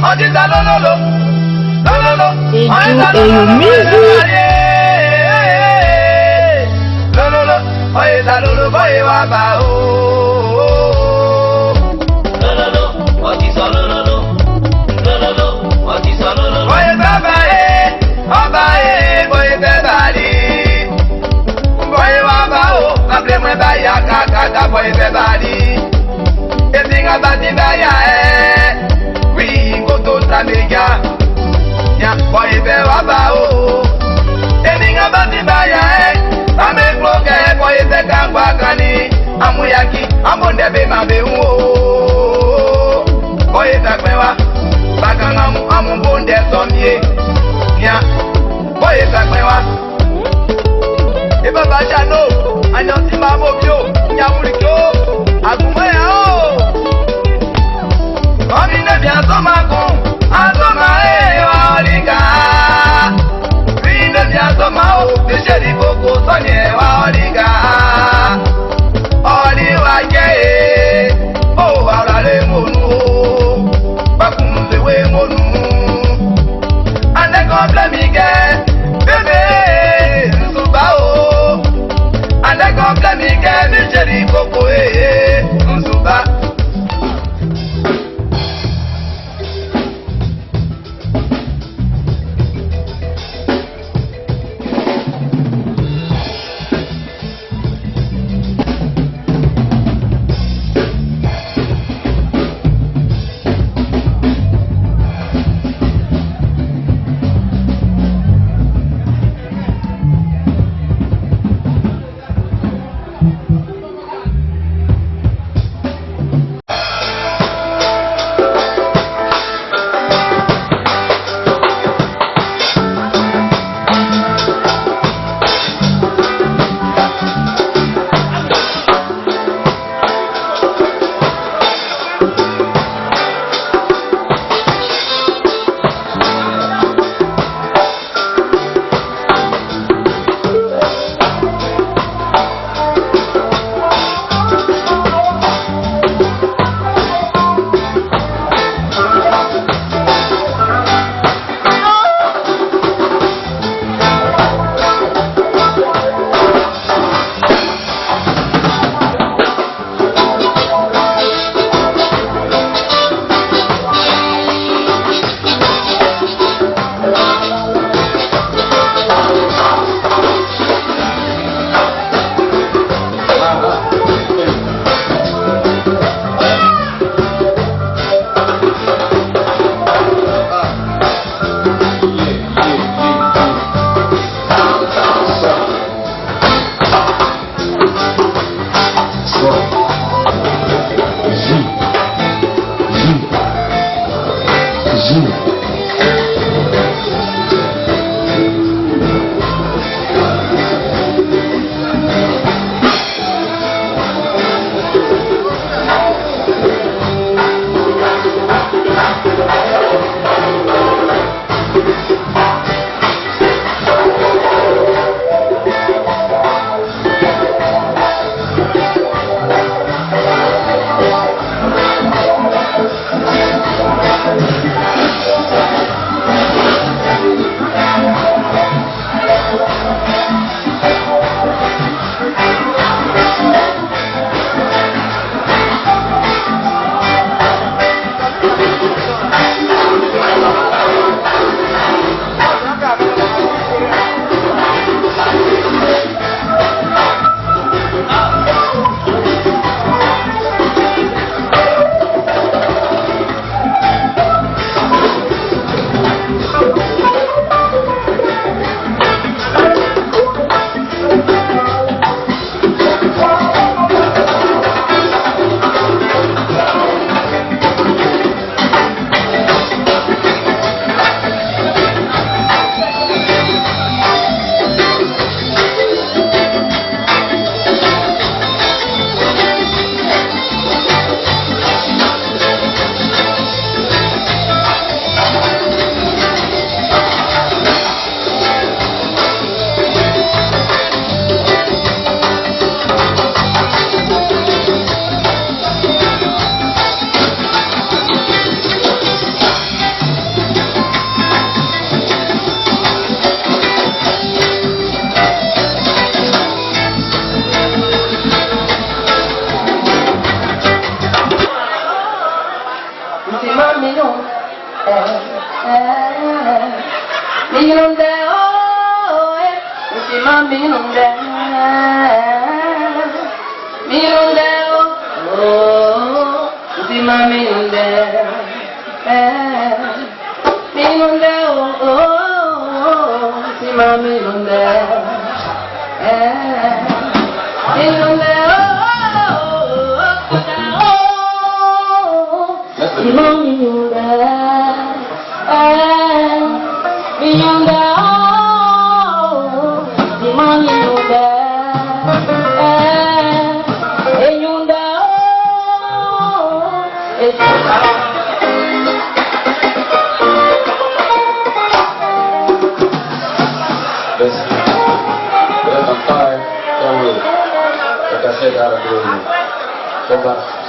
on dit ça lolo. Et you music. Lolo, oye ça lolo, boy wa ba oh. Lolo, on dit ça lolo. On dit ça lolo. Boy baba boy bebali. Boy wa ba oh, appelez-moi ba ya kaka boy bebali. Et binga bati ba ya oui, goto samega. Ya boy be wa ba oh. Et binga bati ba ya ame kloke boy se kangwa kani. Amuyaki amonde be mabe oh. Boy takmewa bakanga amumbonde somye. Ya boy takmewa. E baba jano anyansi mamobio nyamuliko agumaya o. Amine bien somako asoma olinga. Vine bien soma o bisheri boko sonye wa olinga. Oli waje o warale monu bakunze we monu. Ande komplemige bebe suba o. Ande komplemige minunde, minunde, oh, sima minunde, minunde, oh, sima minunde, minunde, oh, sima minunde, minunde. Voy a cantar la caseta ahora que toca.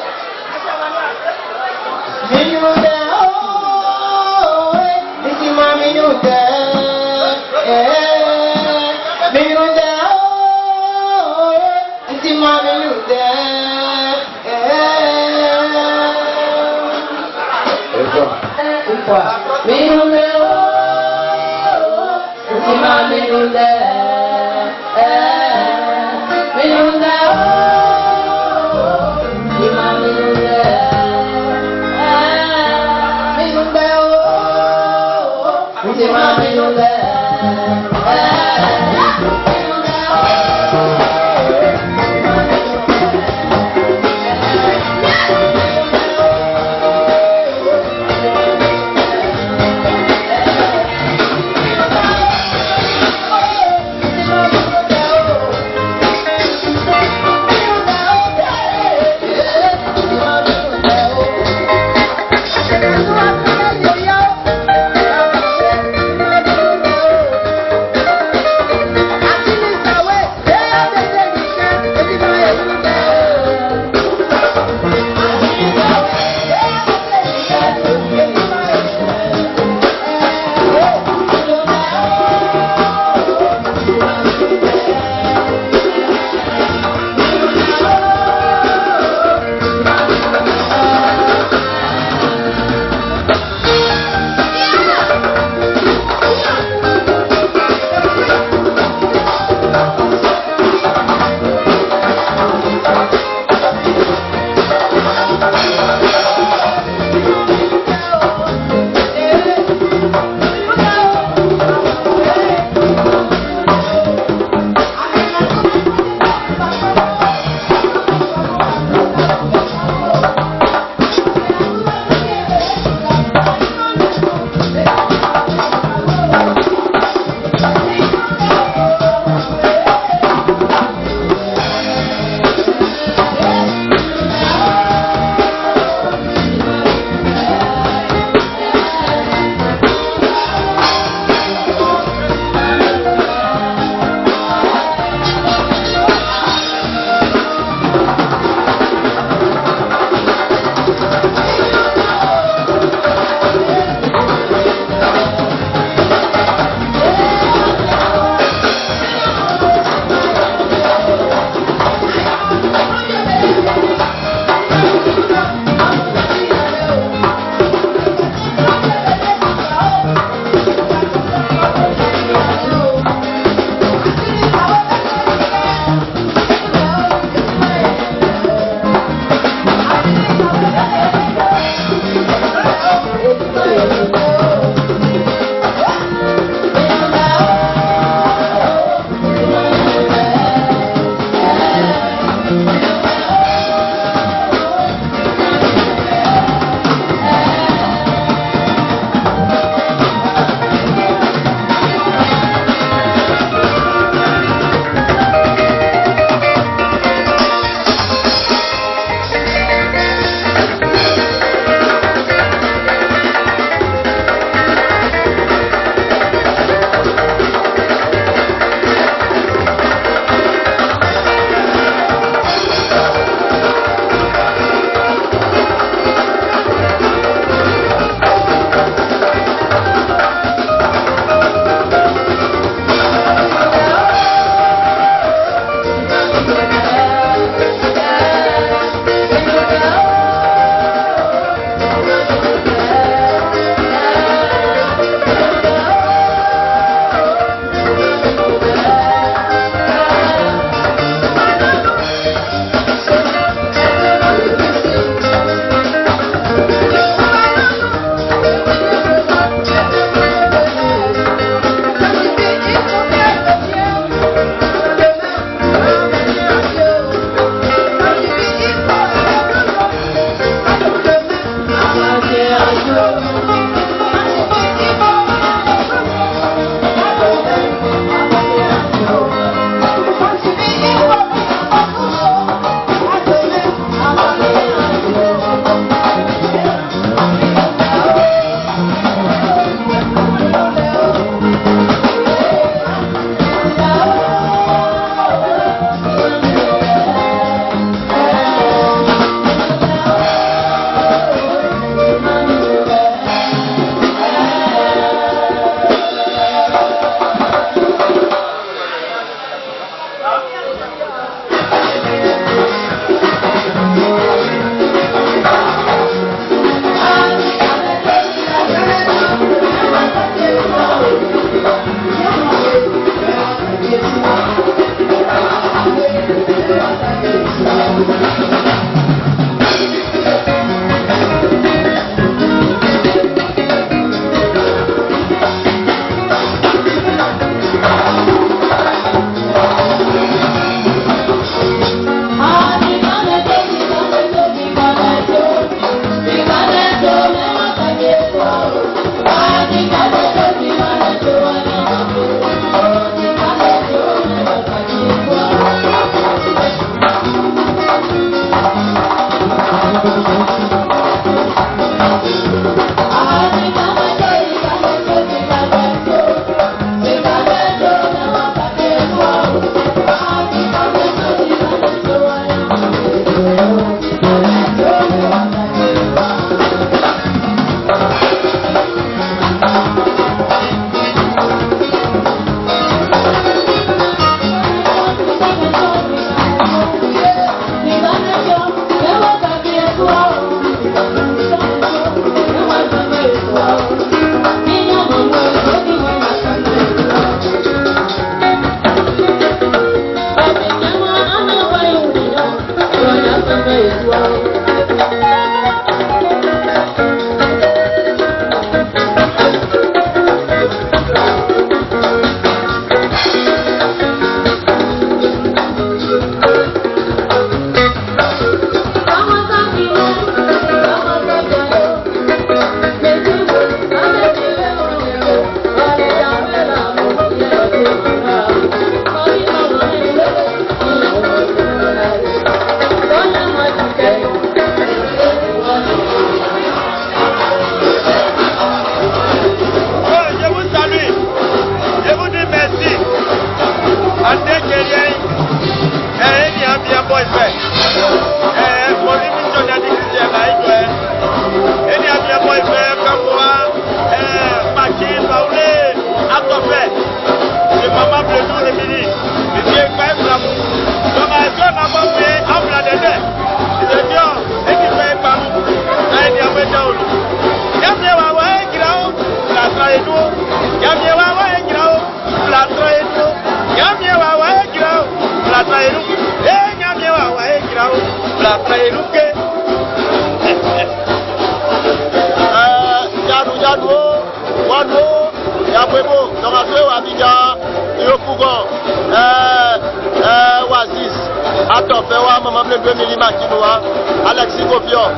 Alexis Kopion,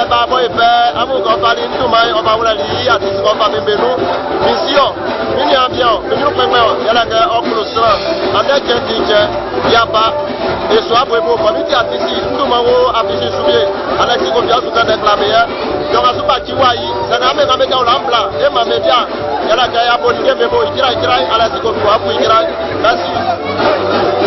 Babo Efe, Amugo Fali Ntumai, Oba Wulali, Atis Oba Bembelu, Mission, Miniambion, Minupemel, Yalaga Okulosra, Aneke Dije, Yaba, et soit Bebo, Comité Atisi, Ntumawo, Affiché Soubier, Alexis Kopion, Souka déclamé, Yorasuba Chiwai, Saname Mameka Olambla, et Mamedia, Yalaga Yabolide Bebo, Ikira, Alexis Kopion, Apu Ikira, merci.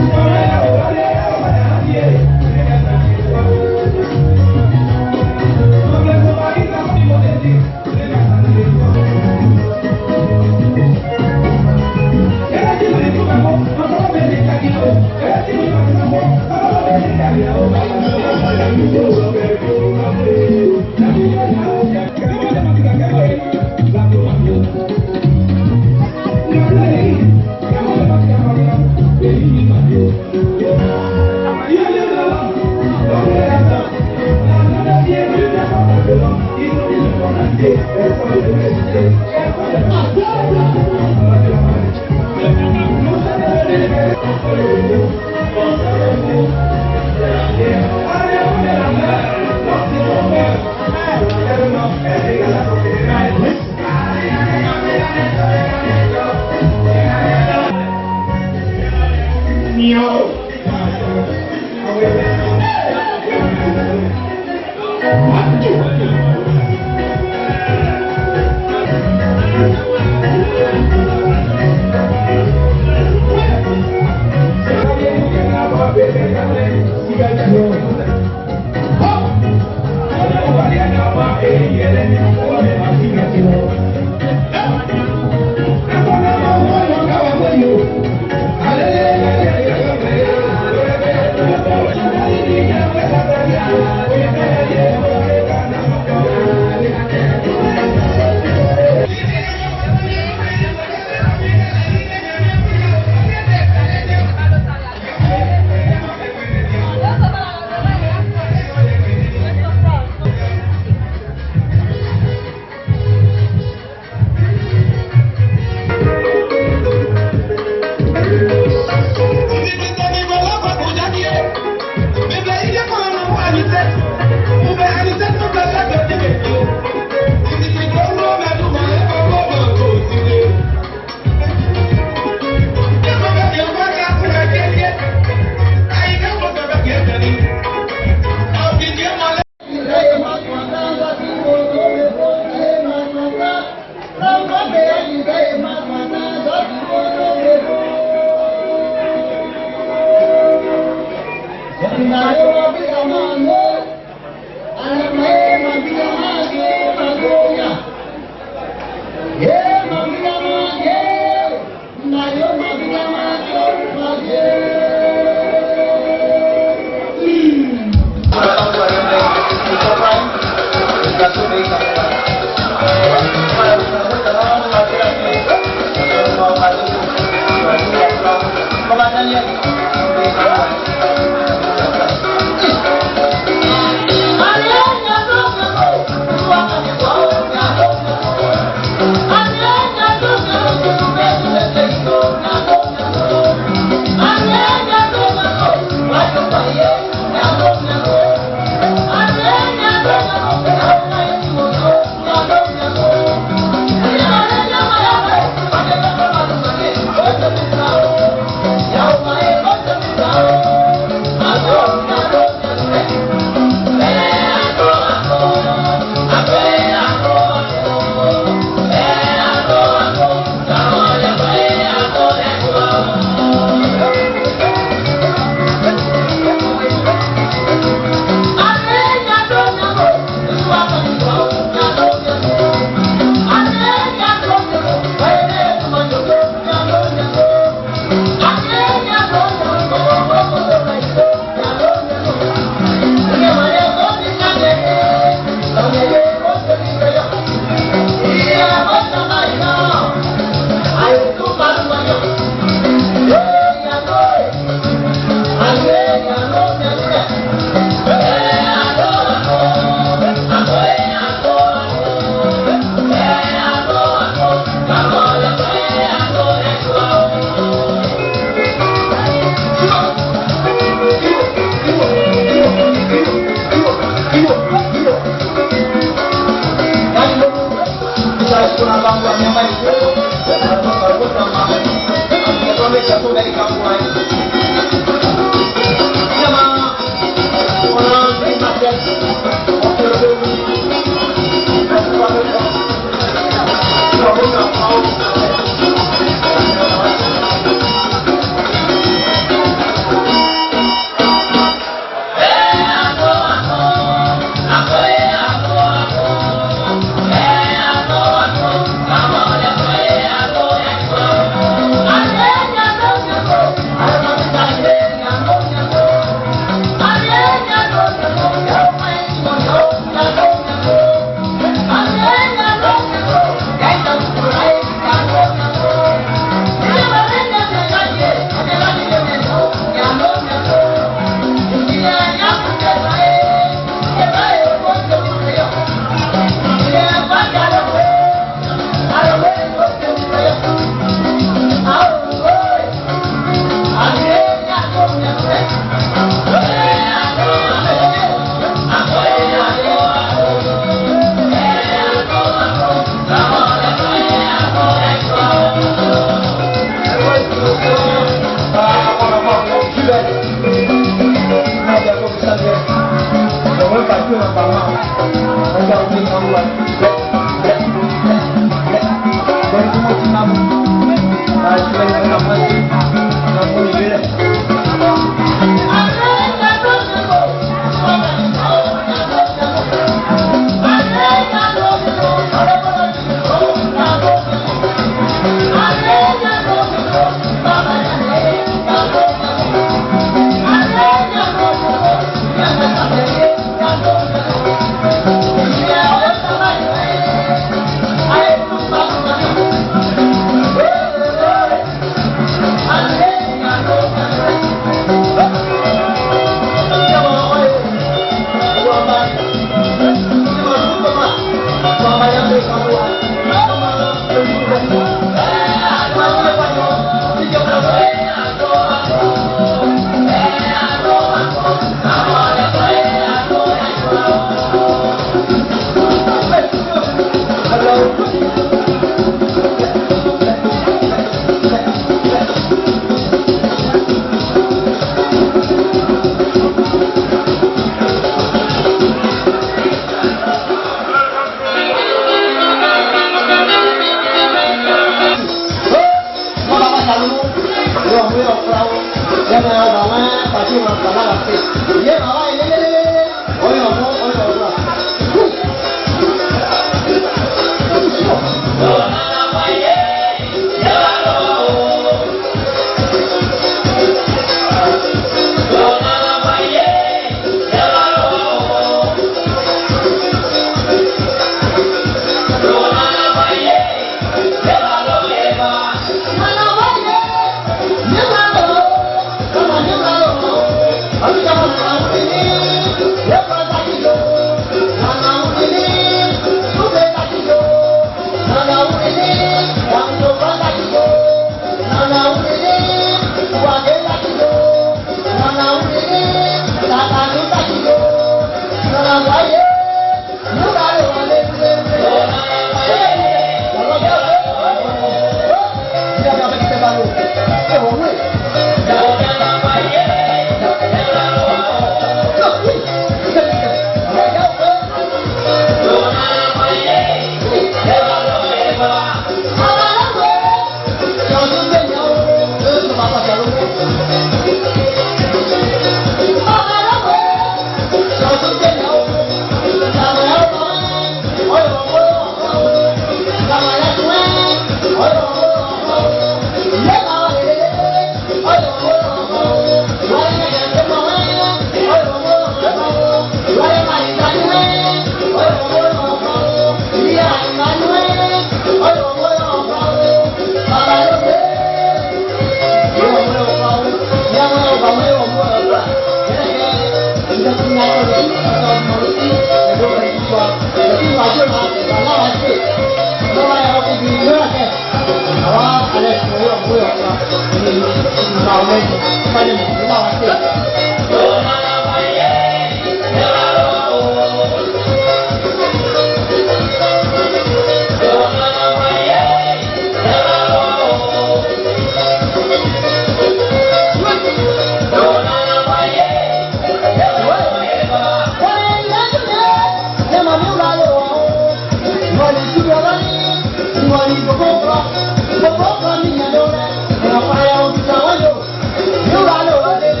Yo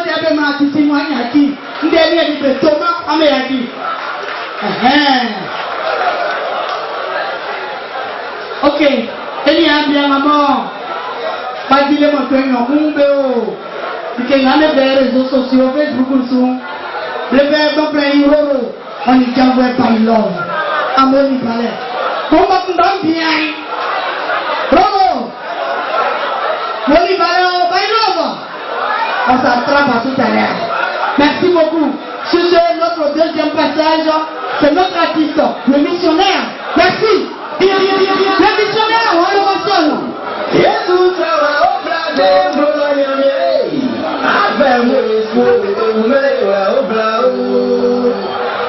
si abe ma titi mo anyaki. Nde ni edi be toma ame yaki. Ok, eni ambia maman. Pas dire mon truc non kumbe o. Dike ngane be réseaux sociaux Facebook nso. Le be bon plein euro. On y janwe pa ilo. Amoni pale. Komba kundam bien. Bravo. Moni pale pa ilo. On s'attrape à tout à l'heure. Merci beaucoup. Sur ce, notre deuxième passage, c'est notre artiste, le missionnaire. Merci. Le missionnaire, on le mentionne.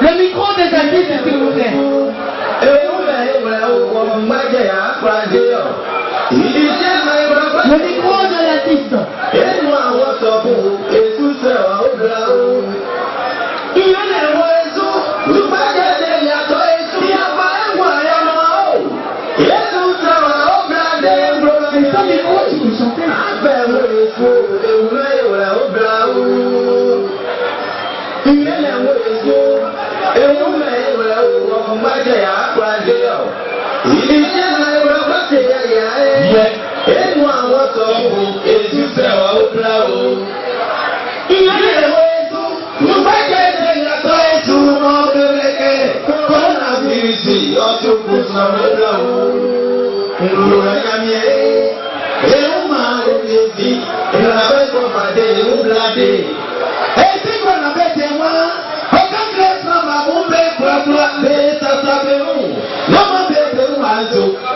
Le micro des artistes, s'il vous plaît. Le micro de l'artiste.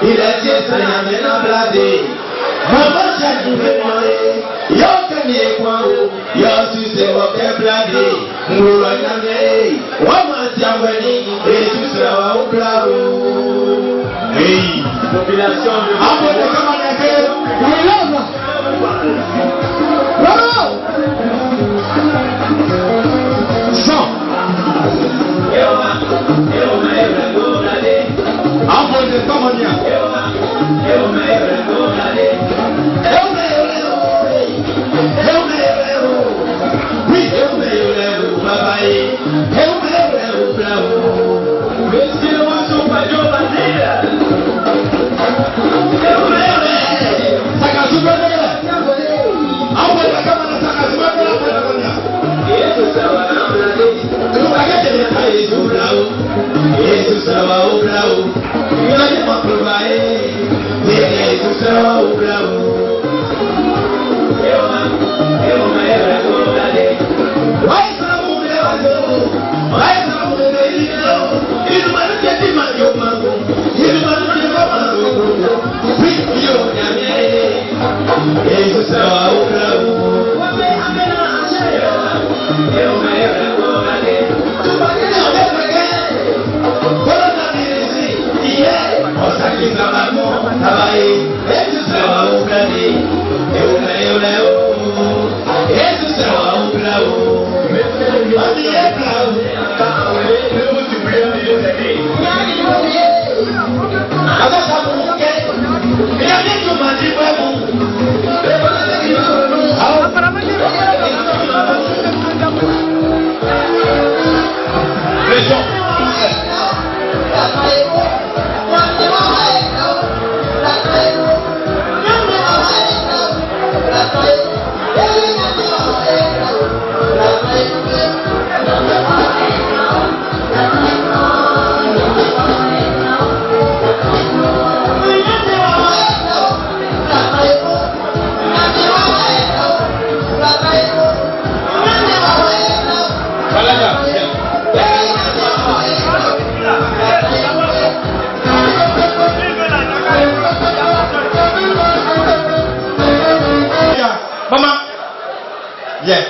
Il a dit ça y a bien bladé. Maman chaque jour yo kanye kwa yo tu se wa bladé. Ngoro nyame wa ma tiamweni et tu seras au blao. Oui, population de bravo. Jean. Yes.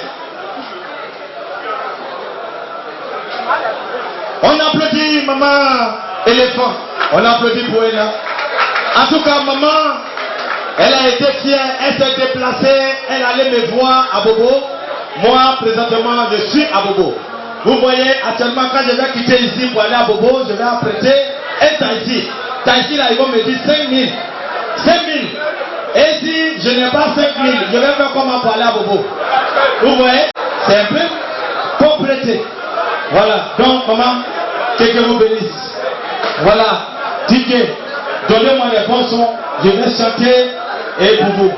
On applaudit maman éléphant. On applaudit pour elle. En tout cas, maman, elle a été fière, elle s'est déplacée, elle allait me voir à Bobo. Moi, présentement, je suis à Bobo. Vous voyez, actuellement, quand je vais quitter ici pour aller à Bobo, je vais apprêter un taxi. Taxi, là, ils vont me dire 5 000. 5 000. Et si je n'ai pas 5 000, je vais faire comment pour aller à Bobo. Vous voyez? C'est un peu complété. Voilà. Donc, maman, que Dieu vous bénisse. Voilà. DJ, donnez-moi les bons sons. Je vais chanter et pour vous.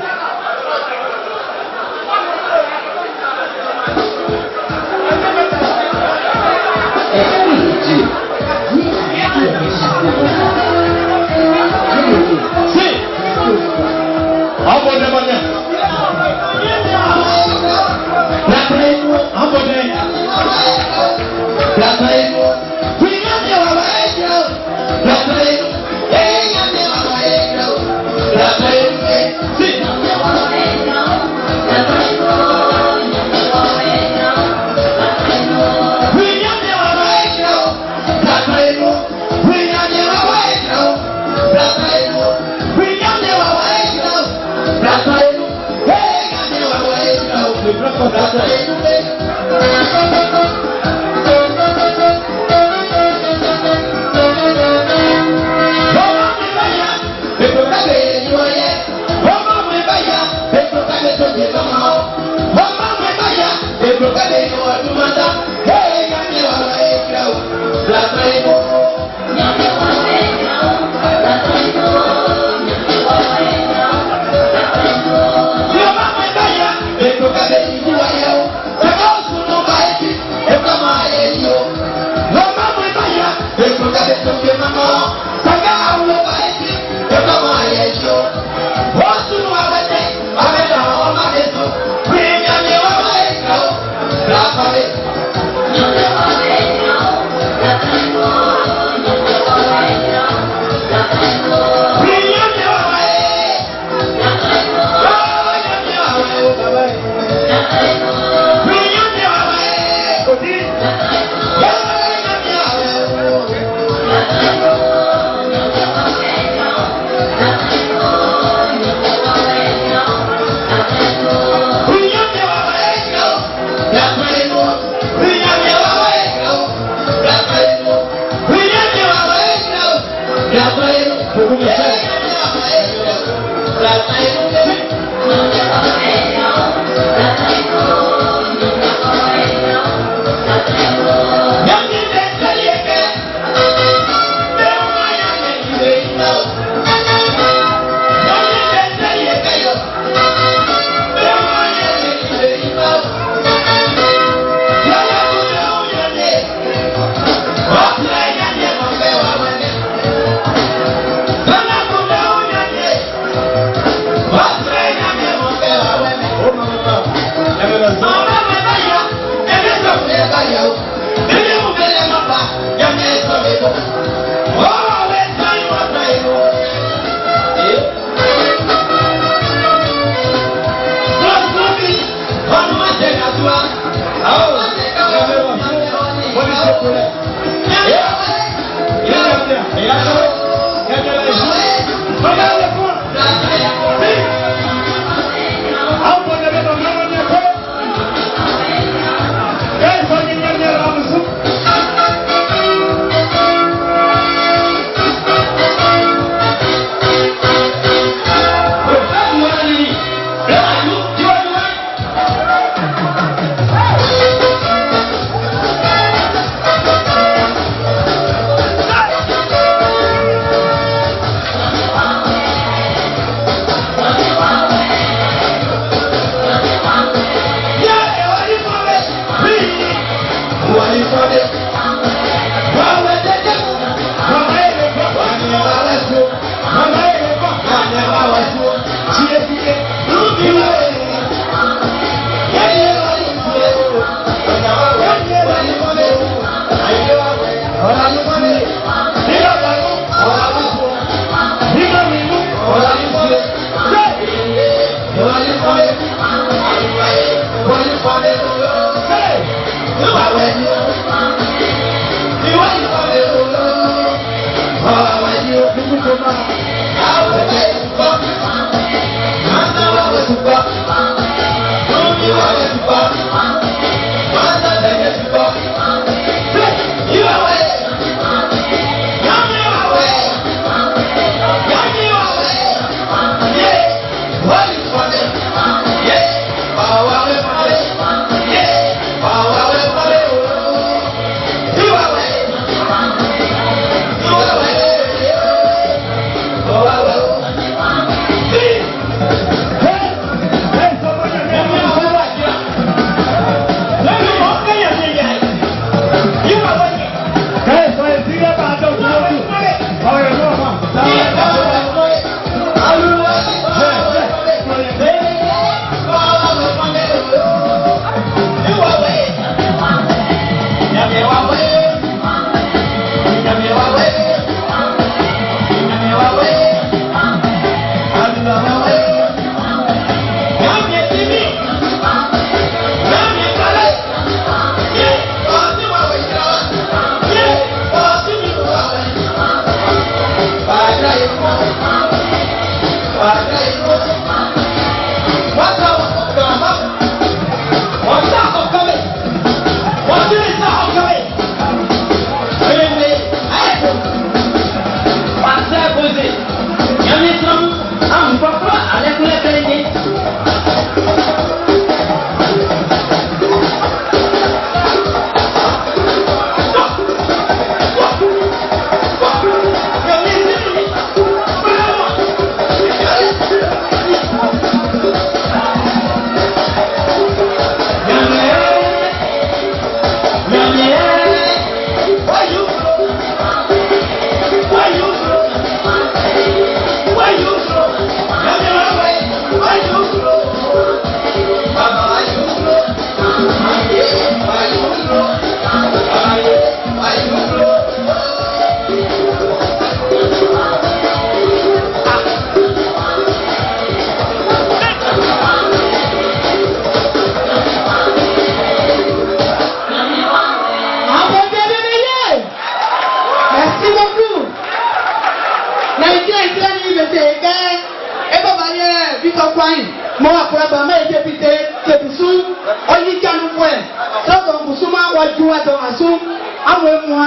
Moi, après, je suis député, depuis sous, on y tient le point. Donc, on vous soumets à jouer dans la soupe, à moi,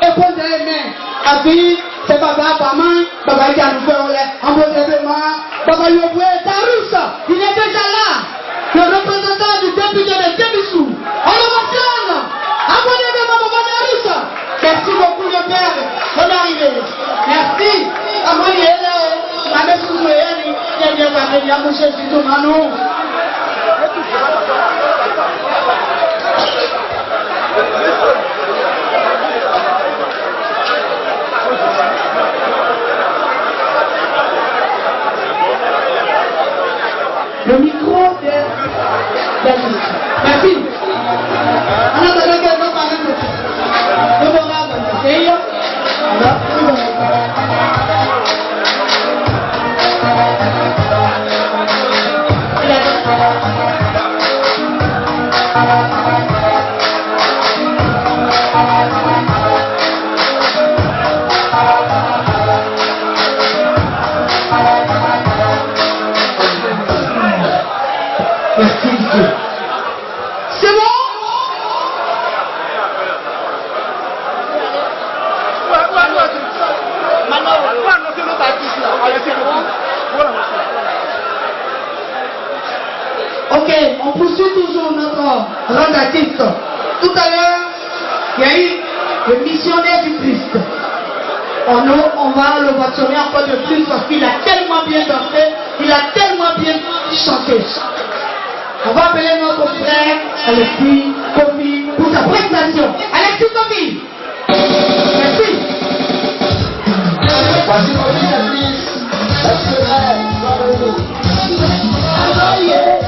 et pour les mains, à vie, c'est papa, papa, qui a nous fait, on va lever main, papa, il a joué, Tarus, il est déjà là, le représentant du député de Tébissou. On le mentionne, à moi, lever main, papa, Tarus. Merci beaucoup, le père, on est arrivé. Merci, à moi, il est là, à mes sous-souhait, il y a bien parlé, il y a mon chef, tout Manon. Le micro de David. Merci. On a besoin que nous parlions de ça. Nous allons avancer. C'est bon? Ok, on poursuit toujours notre grand artiste. Tout à l'heure, il y a eu le missionnaire du Christ. On va le voiture encore de plus parce qu'il a tellement bien dansé, il a tellement bien chanté. On va appeler notre frère Alexis Kofi pour sa prestation. Alexis Kofi. Merci. Voici notre service. Est-ce que Azaye,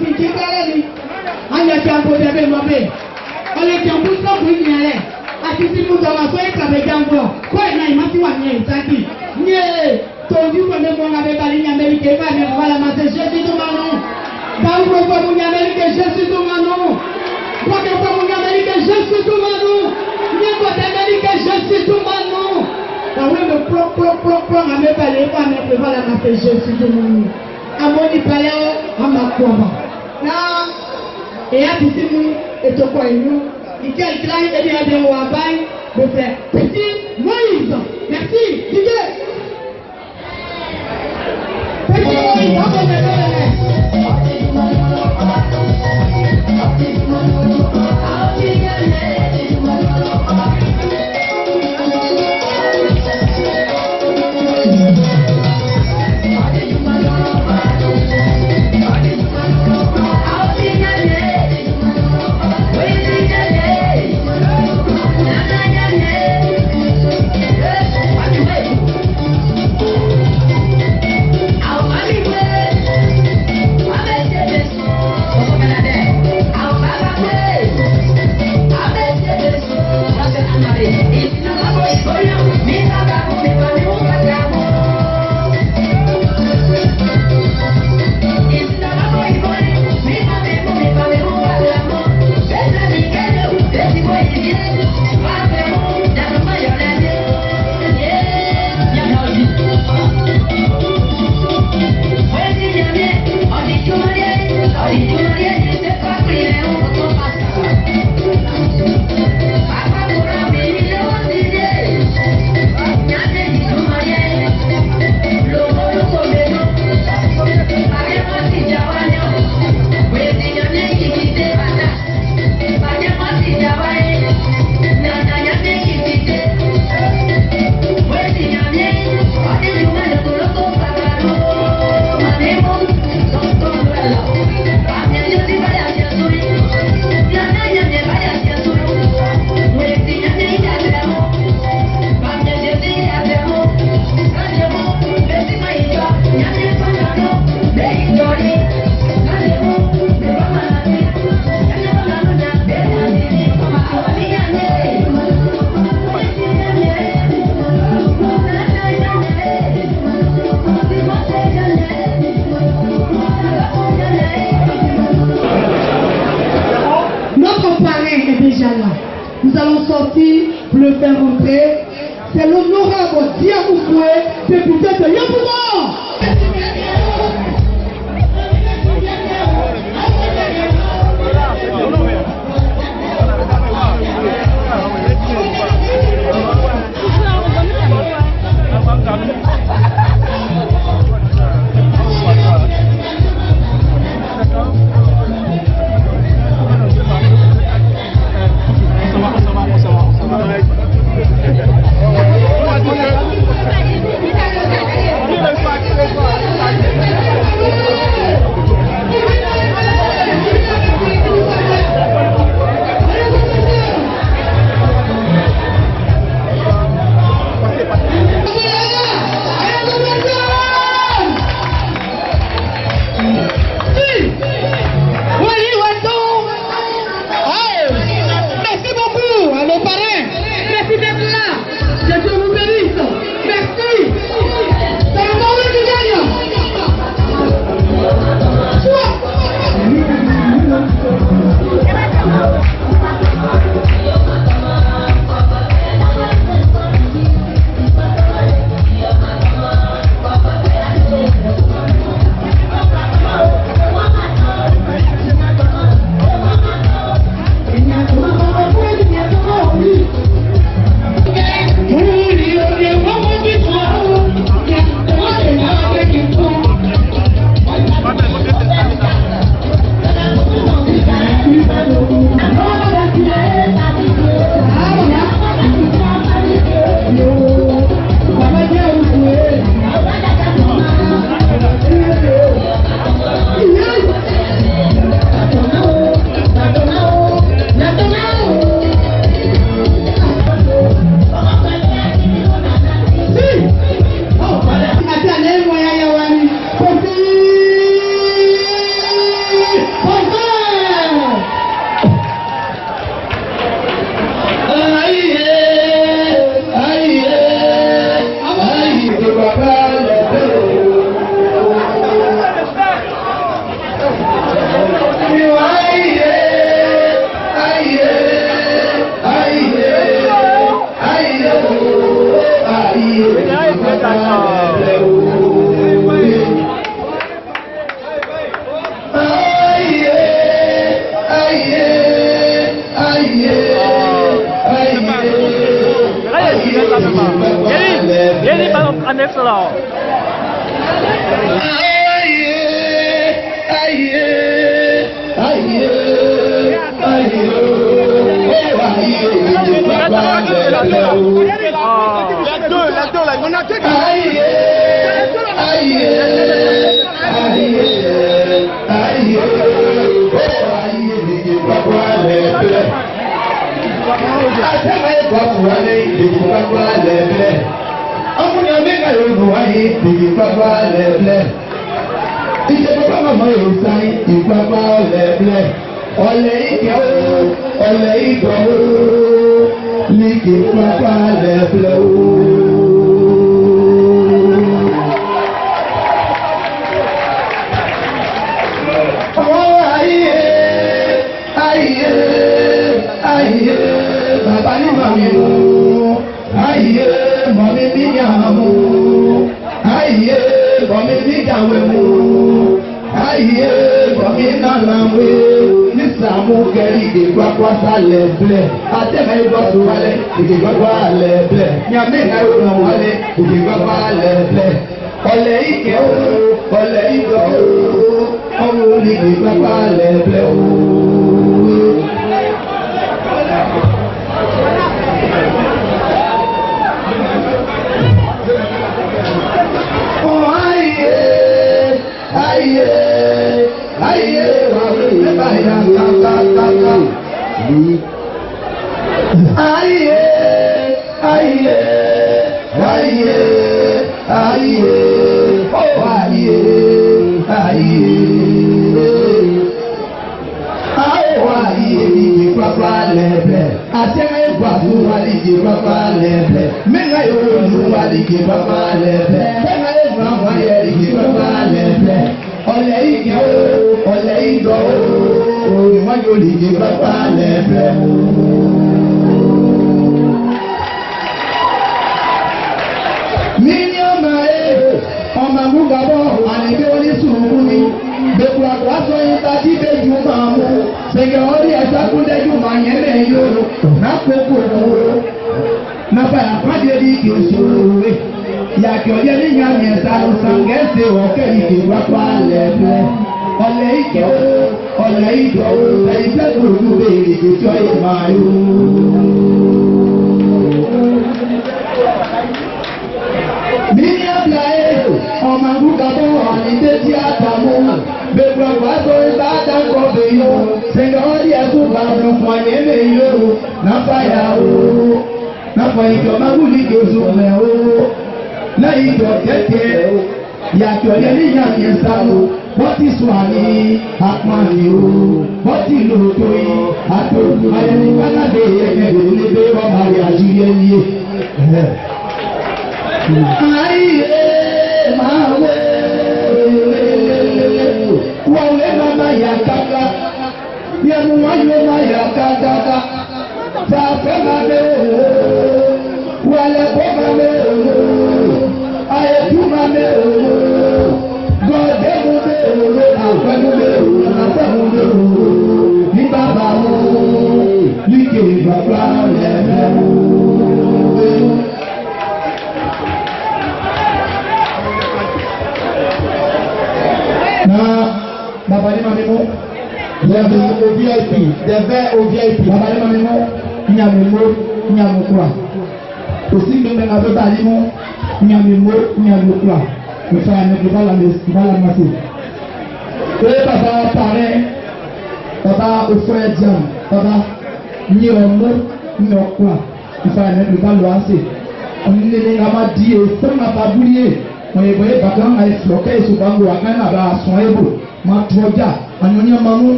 si ti kẹ́lẹ́ ni anya ti àgbo dẹ̀ bẹ́ẹ̀ lọ́bẹ̀ ọ̀lẹ́ ti àgbo sọ́ọ̀bù ìyẹn rẹ̀ àti ti mú dọ̀wà fún ìkàbẹ̀ jàǹbọ̀ kó ẹ̀ náà ìmọ̀ sí wà ní ìsáàkì ní ẹ̀ tòjú pẹ̀lú mọ́ ọ́n abẹ́balẹ̀ ní Amẹ́ríkà ìfà ní ẹ̀fọ́ la máa ṣe ṣé sí tó máa nù báwo gbogbo ní Amẹ́ríkà ṣé sí tó máa nù gbogbo ní Amẹ́ríkà ṣé sí tó máa nù ní gbogbo Amẹ́ríkà ṣé sí tó máa nù àwọn èèyàn pọ́pọ́pọ́pọ́ abẹ́balẹ̀ ìfà ní ẹ̀fọ́ la máa ṣe ṣé sí tó máa nù àmọ́ nípalẹ̀ àmàkù ọ̀bà náà èyí àti sínú ètò pọ̀ ìlú ìjẹ́ ìkíra ẹni ẹ̀dẹ̀ wà báyìí bẹ̀fẹ̀ pẹ̀sí Moïse merci dídé pẹ̀sí Moïse ọkọ̀ bẹ̀rẹ̀ rẹ̀. Nous allons sortir pour le faire rentrer. C'est l'honorable Diamoufoué, député de Yopougon. Jadi baru aneh selalu.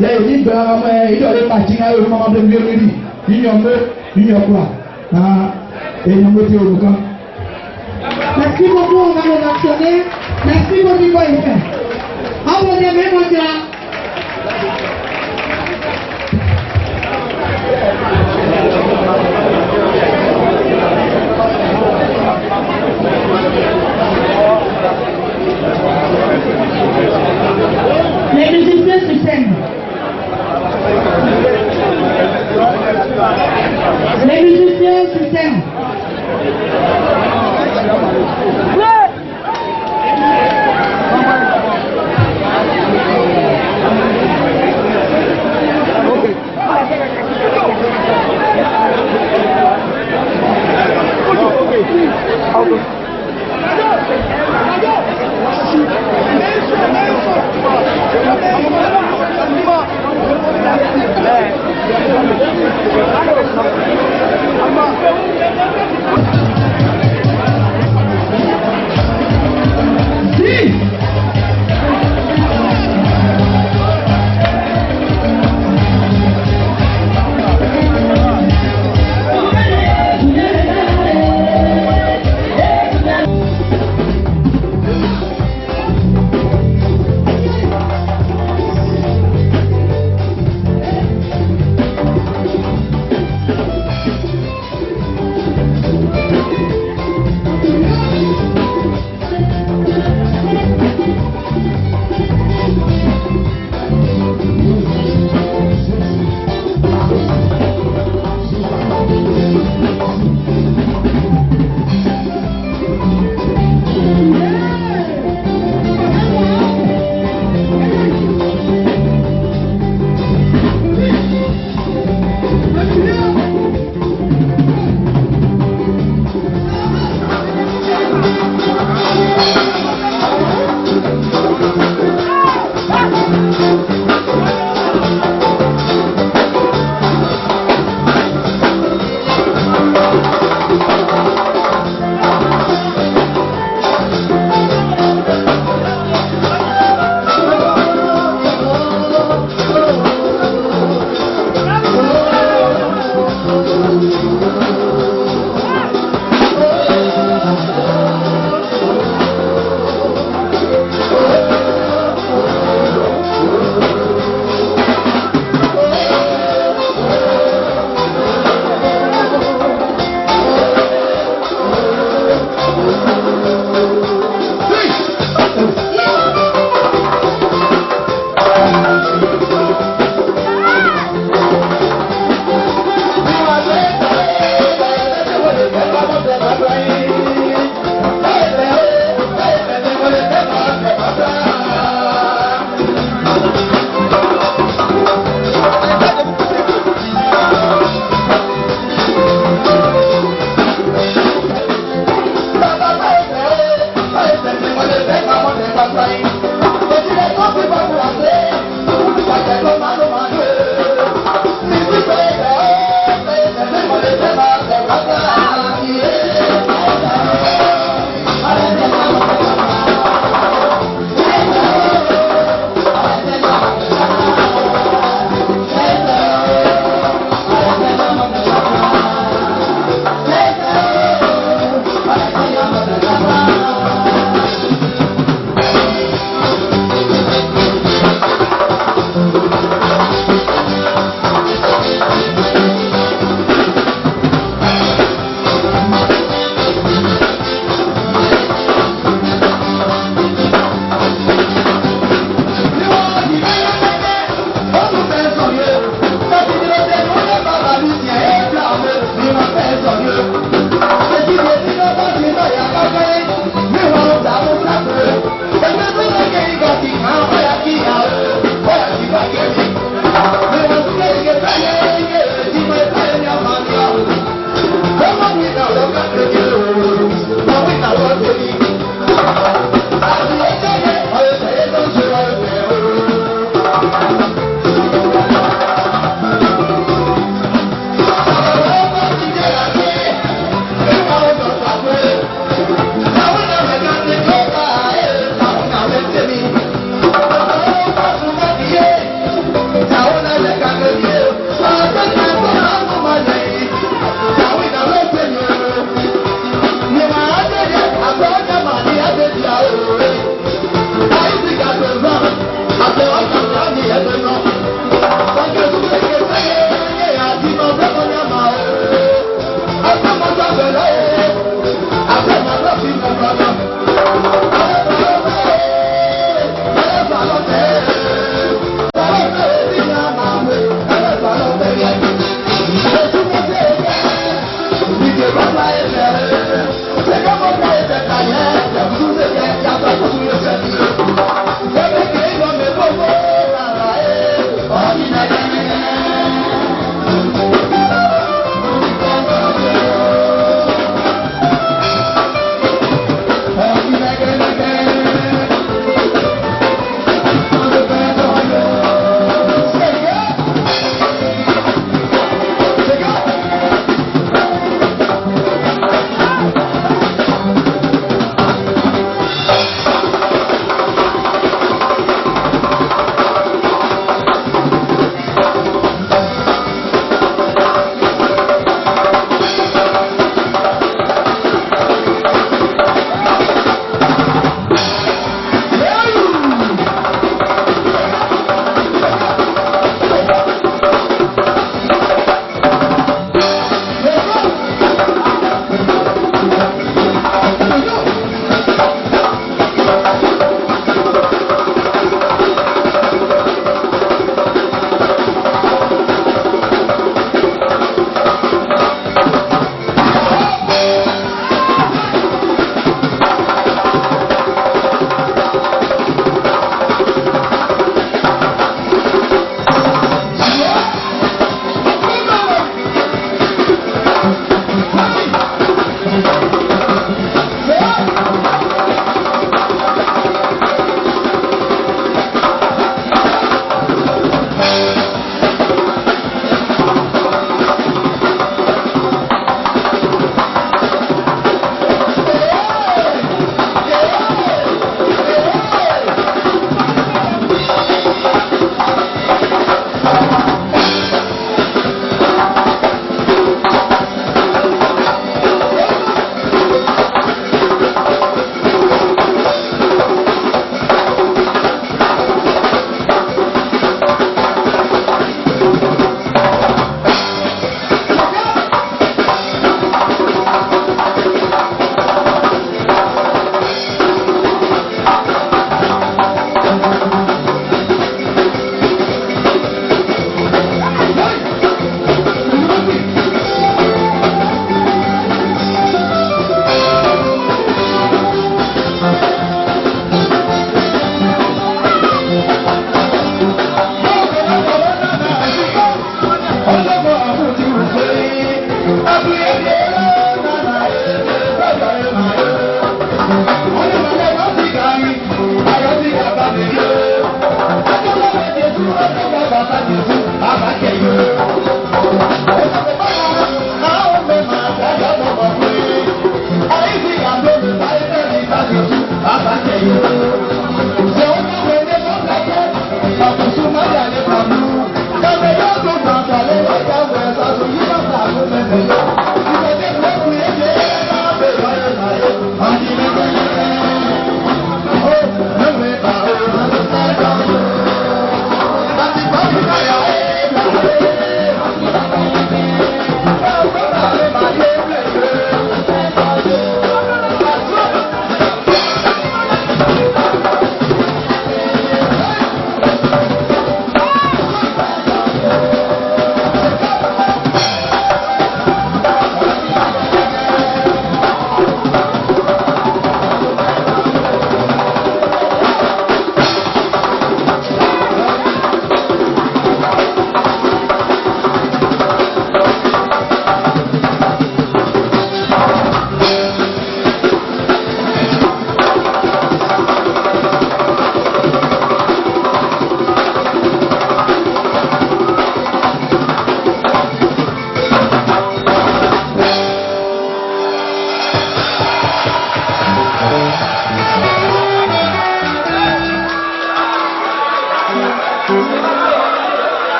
les libres, ils doivent les partir à eux, maman de Biomedi, ils n'ont quoi. Et nous mettons au camp. Merci beaucoup, on va les actionner. Merci beaucoup, il faut y faire. Envoyez même au dia. Les musiciens sur scène. Les musiciens sur scène.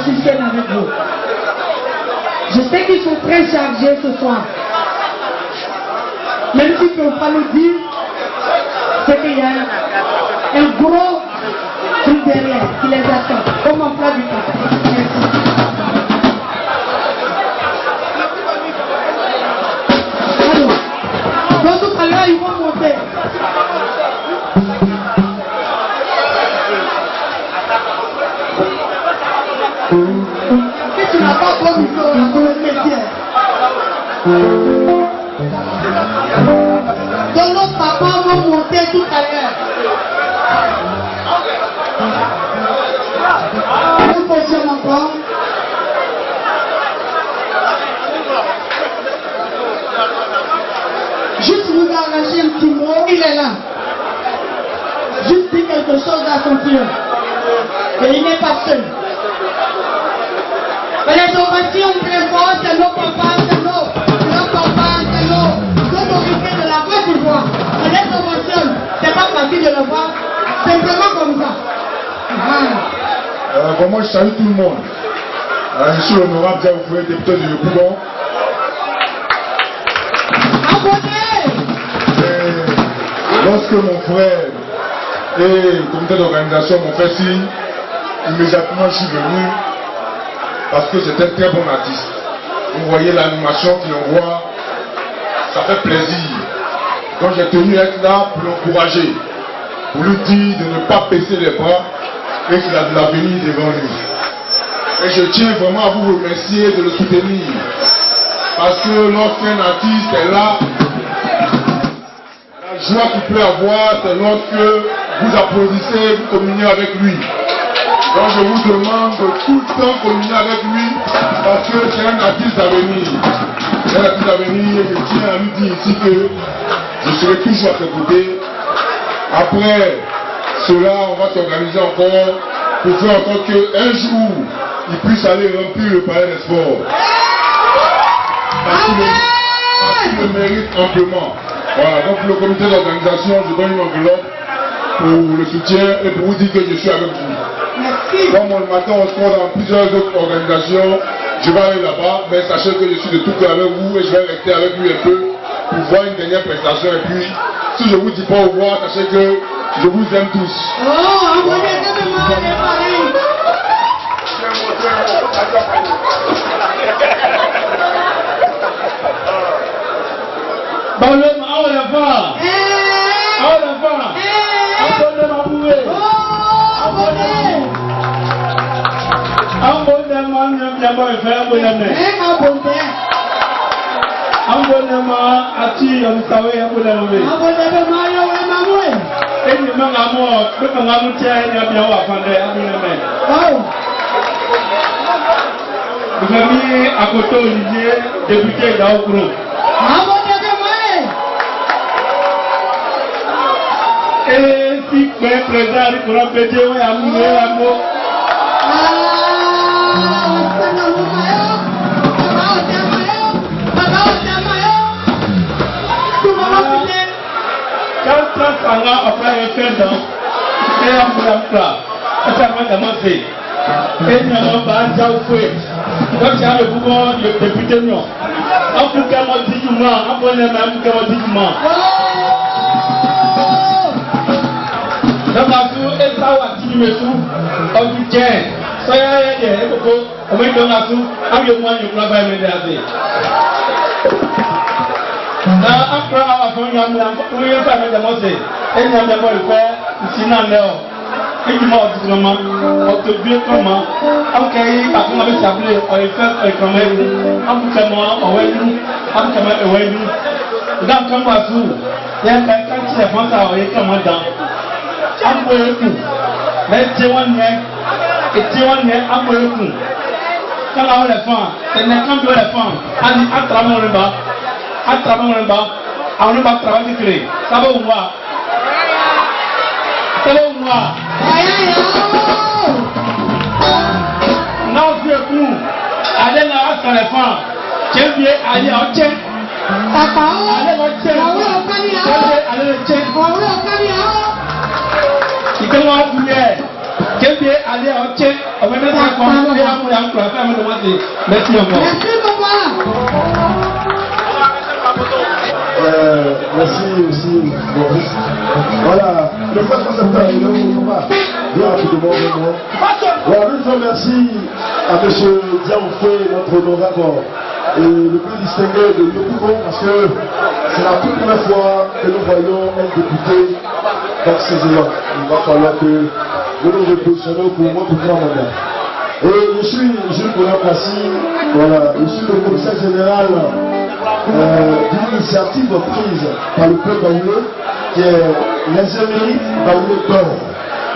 sur scène avec vous. Je sais qu'ils sont très chargés ce soir. Même s'ils ne peuvent pas le dire, c'est qu'il y a un gros truc derrière qui les attend, comme en plat du temps. Merci. Alors, donc tout à l'heure, ils vont monter. Si tu n'as pas promis pour le métier. Donc notre papa va monter tout à l'heure. Une position encore. Juste vous arracher un petit mot, il est là. Juste dire quelque chose à son Dieu. Et il n'est pas seul. Les ovations très fortes, c'est nos papas, c'est nos papas, c'est nos autorités de la Côte d'Ivoire. Les ovations, c'est pas facile de le voir, c'est vraiment comme ça. Moi, je salue tout le monde. Je suis l'honorable Diaoufoué, député de Yopougon. Lorsque mon frère et le comité d'organisation m'ont fait signe, immédiatement je suis venu parce que c'est un très bon artiste. Vous voyez l'animation qu'il envoie, ça fait plaisir. Donc j'ai tenu à être là pour l'encourager, pour lui dire de ne pas baisser les bras et qu'il a de l'avenir devant lui. Et je tiens vraiment à vous remercier de le soutenir. Parce que lorsqu'un artiste est là, la joie qu'il peut avoir, c'est lorsque vous applaudissez, vous communiez avec lui. Donc je vous demande de tout le temps communier avec lui, parce que c'est un artiste d'avenir. C'est un artiste d'avenir et je tiens à lui dire ici que je serai toujours à ses côtés. Après cela, on va s'organiser encore pour faire en sorte qu'un jour, il puisse aller remplir le palais des sports. Parce qu'il le mérite amplement. Voilà, donc pour le comité d'organisation, je donne une enveloppe pour le soutien et pour vous dire que je suis avec vous. Merci. Comme le matin on se trouve dans plusieurs autres organisations, je vais aller là-bas, mais sachez que je suis de tout cœur avec vous et je vais rester avec lui un peu pour voir une dernière prestation. Et puis, si je vous dis pas au revoir, sachez que je vous aime tous. Oh, envoyez tellement les pareils. Bon, le enfant. Oh, l'enfant. Abonnez ma bouée. Oh, abonnez. Abonnez-moi, n'aimez-moi, abonnez-moi. Abonnez. Abonnez-moi, ati, on savait, abonnez-moi. Abonnez-moi, abonnez-moi. Et nous m'en avons, nous m'en avons tiens, il y a bien à faire, abonnez-moi. Oh. Vous avez mis à côté Olivier, député d'Aoukro. Abonnez-moi. Et si vous êtes présent, vous pouvez péter, oui, à nous, à nous. Quand 30 ans après un fait dans et un peu d'emploi, ça va commencer. Et nous allons pas Diaoufoué. Donc il y a le pouvoir de député non. En tout cas, moi, dis du moins, en bon aimant, en tout cas, moi, dis du moins. Donc, à tout, et ça, on dit, mais tout, on dit, tiens, ça y est, et pourquoi, on met dans la tout, avec moi, je ne peux pas me déranger. Après, à la fin, il y a un peu de démonstrer. Et il y a un peu de faire, sinon, et du mot du gouvernement, on te dit comment, ok, par contre, on va s'appeler, on va faire quand même, on peut faire moi, on va nous, on peut faire moi, on va nous. Dans comme à tout, il y a quelqu'un qui est pensé à aller comme dans. On peut tout. Mais tu vois, et tu vois, on peut tout. Quand on a les femmes, c'est une camp de les femmes, à travers le bas, on ne va pas travailler créer. Ça va ou pas? Ça va ou pas? Non, c'est fou. Allez là, sur les femmes. Tiens bien, allez, on tient. Allez, on tient. Allez, on tient. Il commence à bouiller. Quel bien aller en tchèque, on va mettre un point, et un moyen pour la faire me demander. Merci encore. Merci, papa. Merci aussi, Maurice. Voilà, le point concepteur, il est où, papa? Bien rapidement, vraiment. Voilà, nous disons merci à M. Diaoufé, notre honorable et le plus distingué de Yopougon, parce que c'est la toute première fois que nous voyons un député dans ces éléments. Il va falloir que nous nous repositionnons pour moi pour 3 mandats. Et je suis Jules Bonac-Passy, voilà, je suis le commissaire général d'une initiative prise par le peuple baoulé, qui est les émérites baoulés d'or.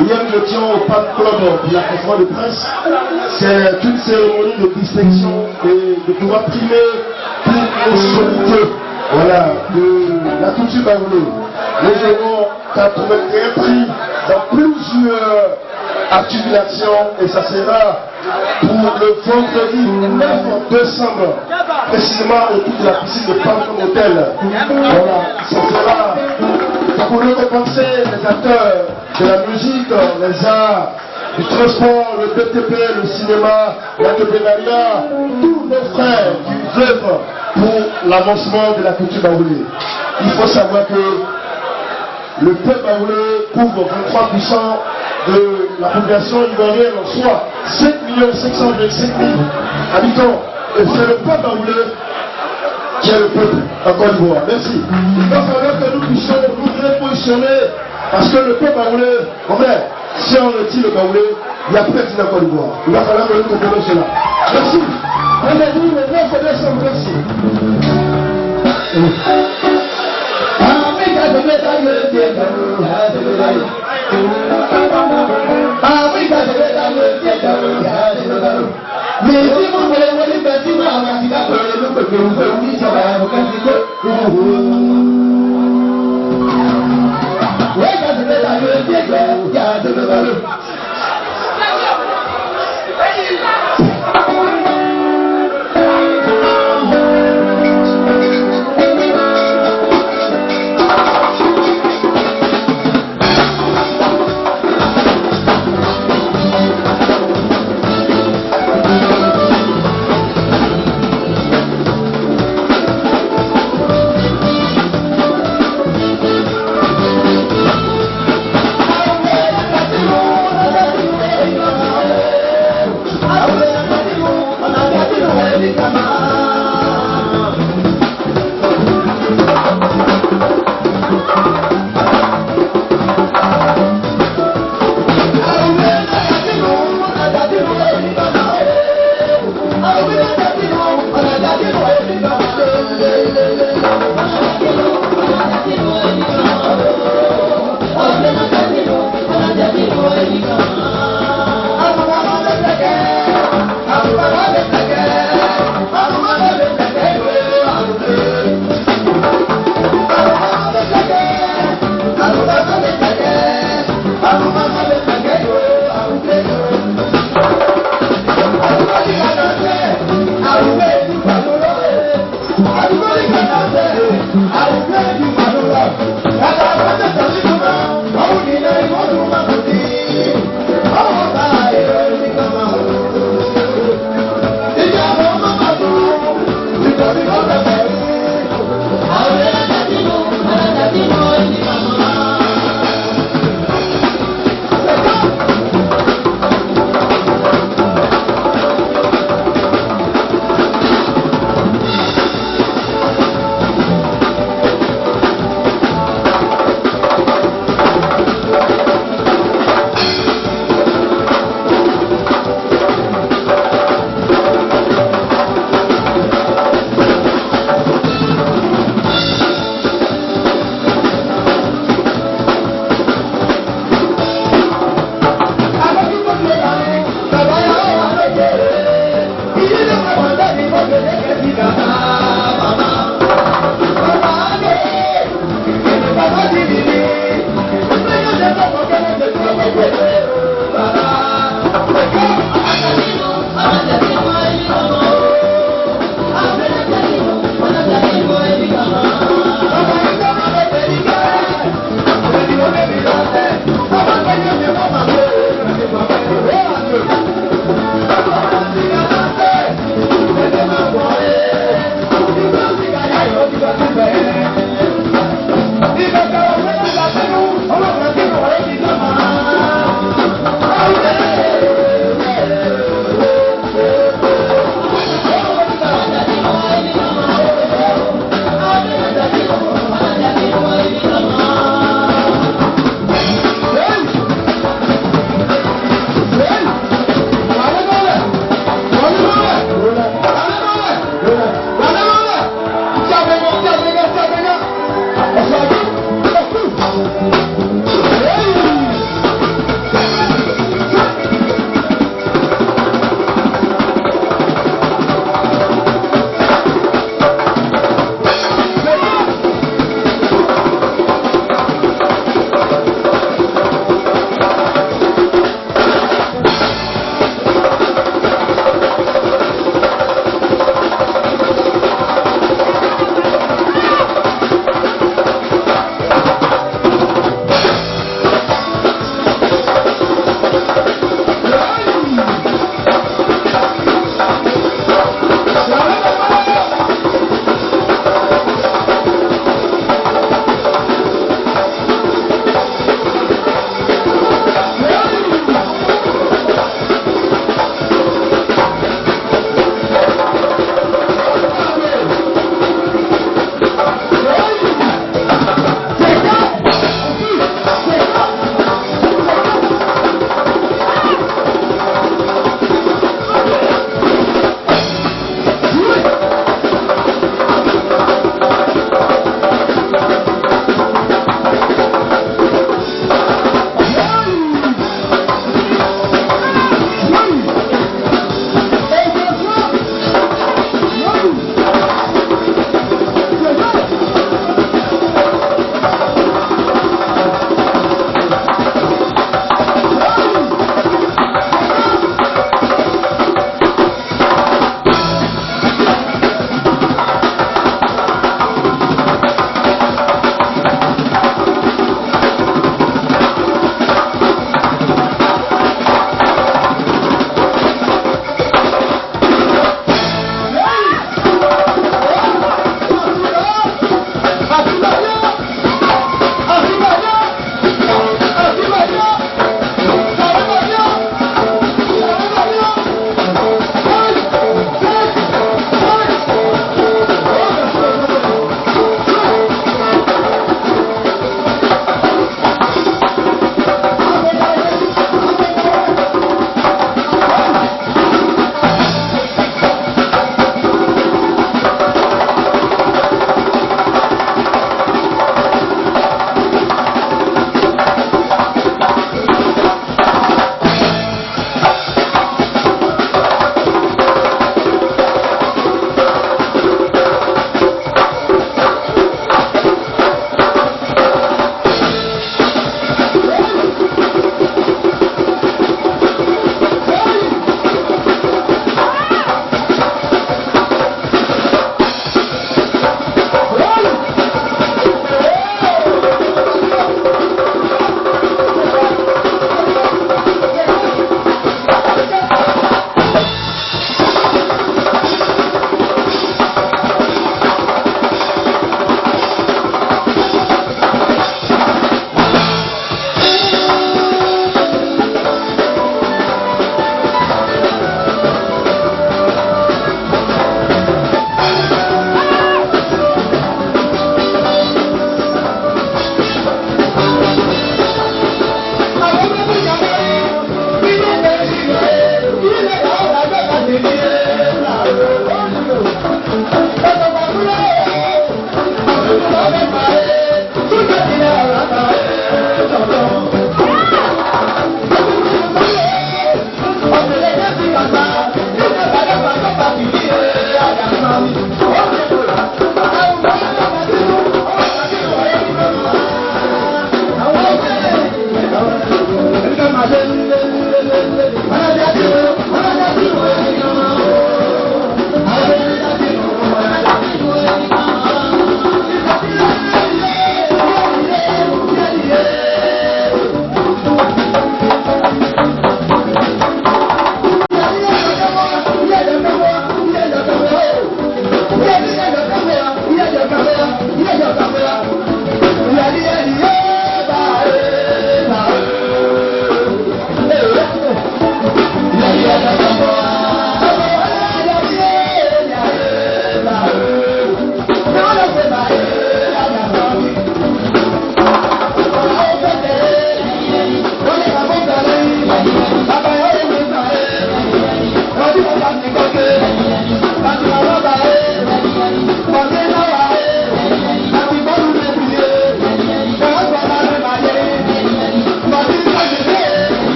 Hier, nous étions au Parc Club pour la conférence de presse. C'est une cérémonie de distinction et de pouvoir primer pour nos sommité, voilà, de la culture baoulée. Nous aurons 81 prix dans plusieurs activations et ça sera pour le vendredi 9 décembre, précisément autour de la piscine de Pantone Hotel. Voilà, ça sera pour nous récompenser les acteurs de la musique, les arts, du transport, le BTP, le cinéma, l'entrepreneuriat, tous nos frères qui œuvrent pour l'avancement de la culture baoulée. Il faut savoir que le peuple baoulé couvre 23% de la population ivoirienne, soit 7 525 000 habitants. Et c'est le peuple baoulé qui est le peuple en Côte d'Ivoire. Merci. Il va falloir que nous puissions nous repositionner parce que le peuple baoulé, si on retire le baoulé, il n'y a plus de Côte d'Ivoire. Il va falloir que nous comprenions cela. Merci. Aujourd'hui, le 9 décembre, merci. Mais si vous voulez voir les bâtiments, on va que vous pouvez oui, ça va, vous pouvez oui, quand je vais dans le pied, il y a de le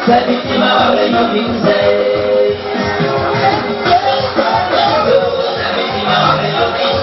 Let me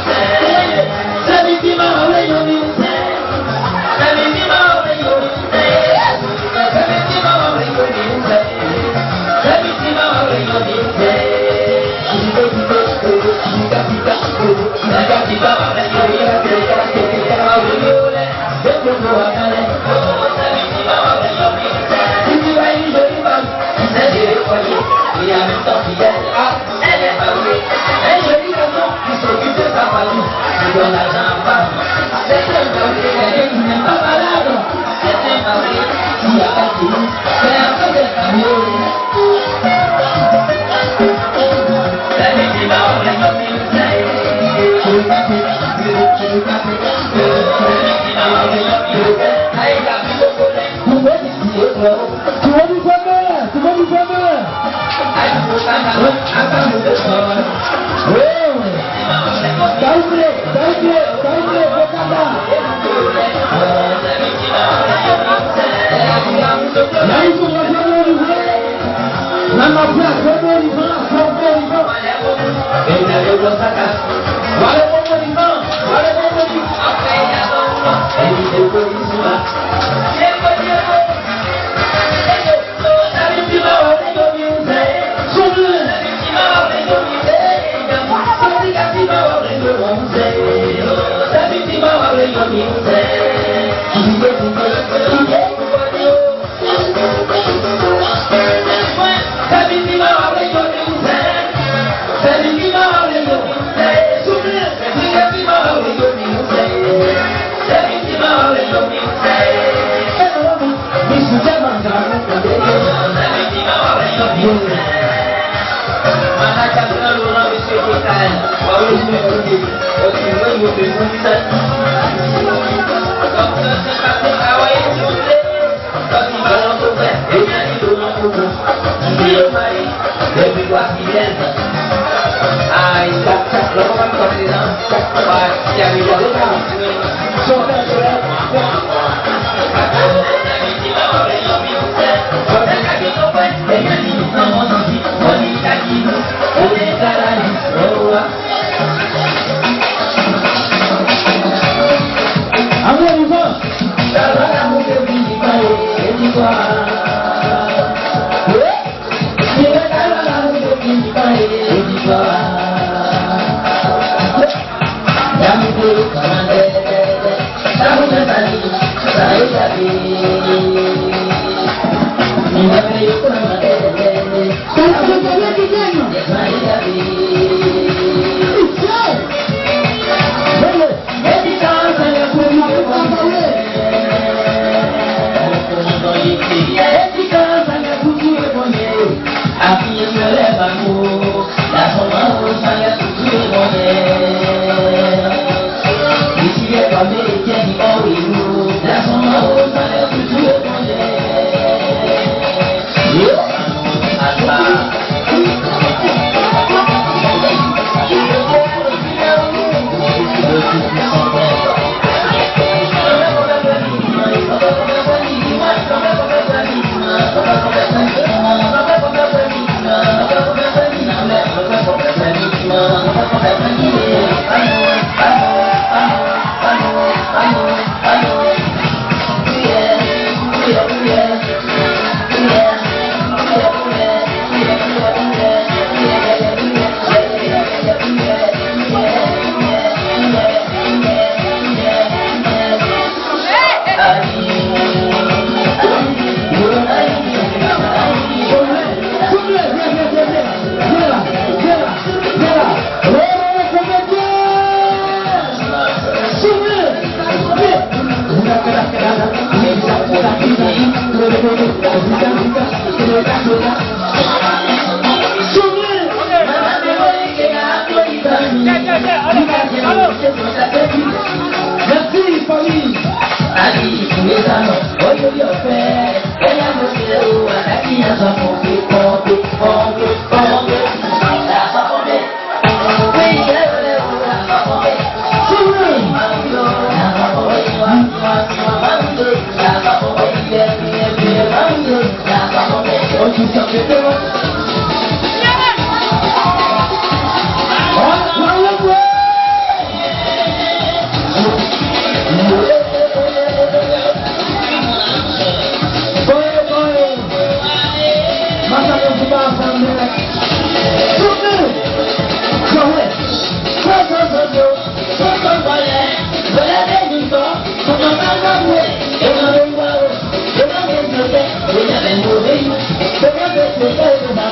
Thank you.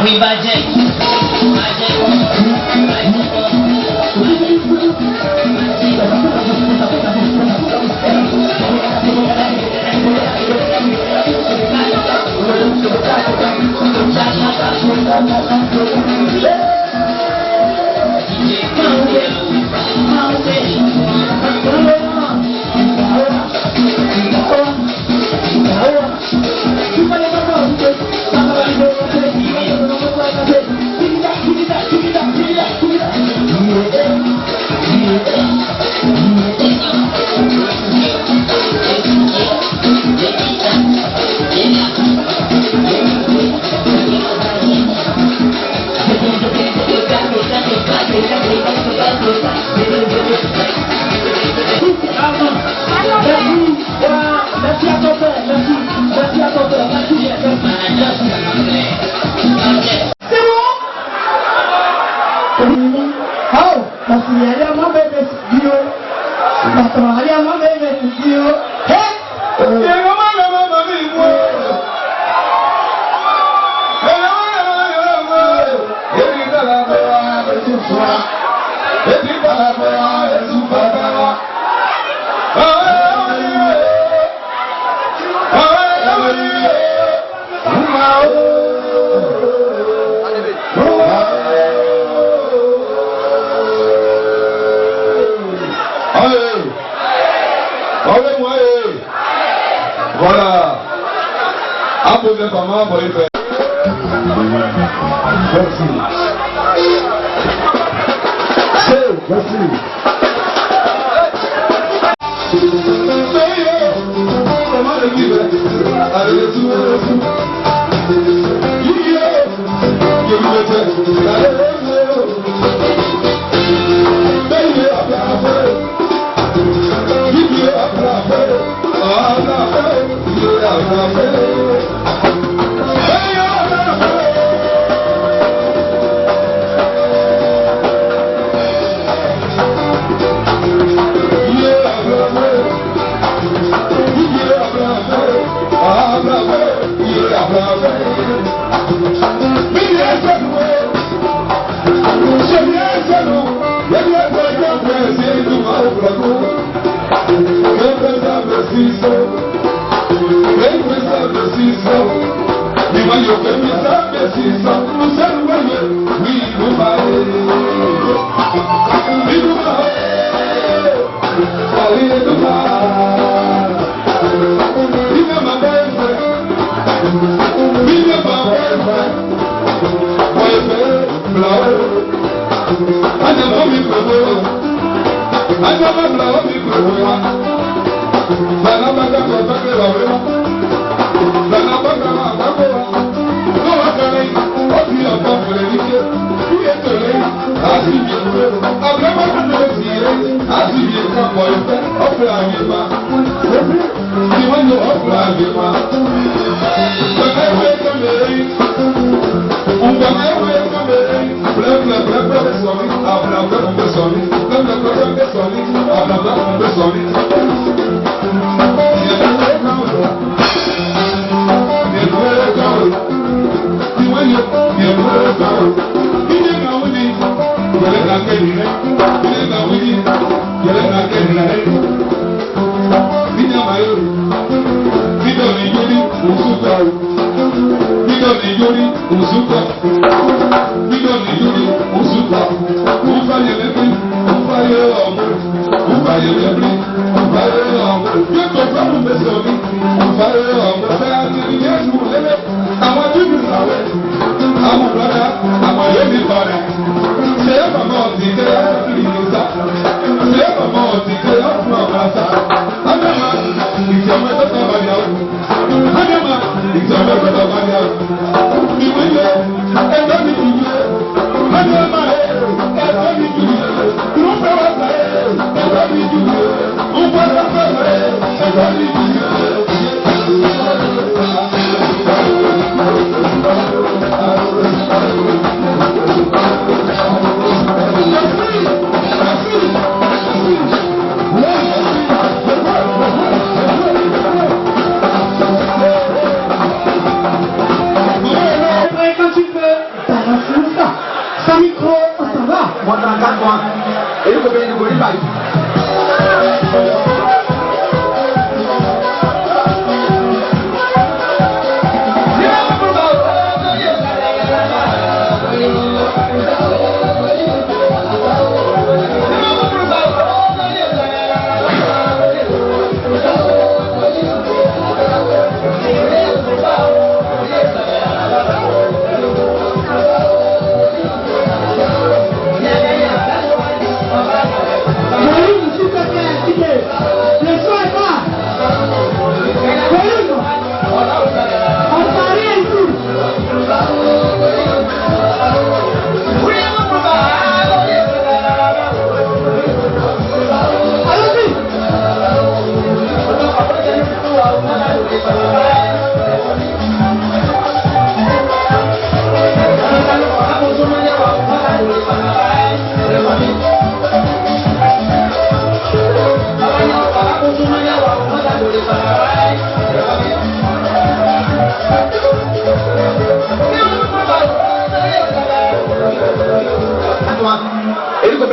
Oui, Bajek. Voilà. Applaudissez maman pour les faire. Merci. Merci. Comment le vivre? Allez,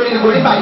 Thank you.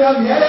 Bye.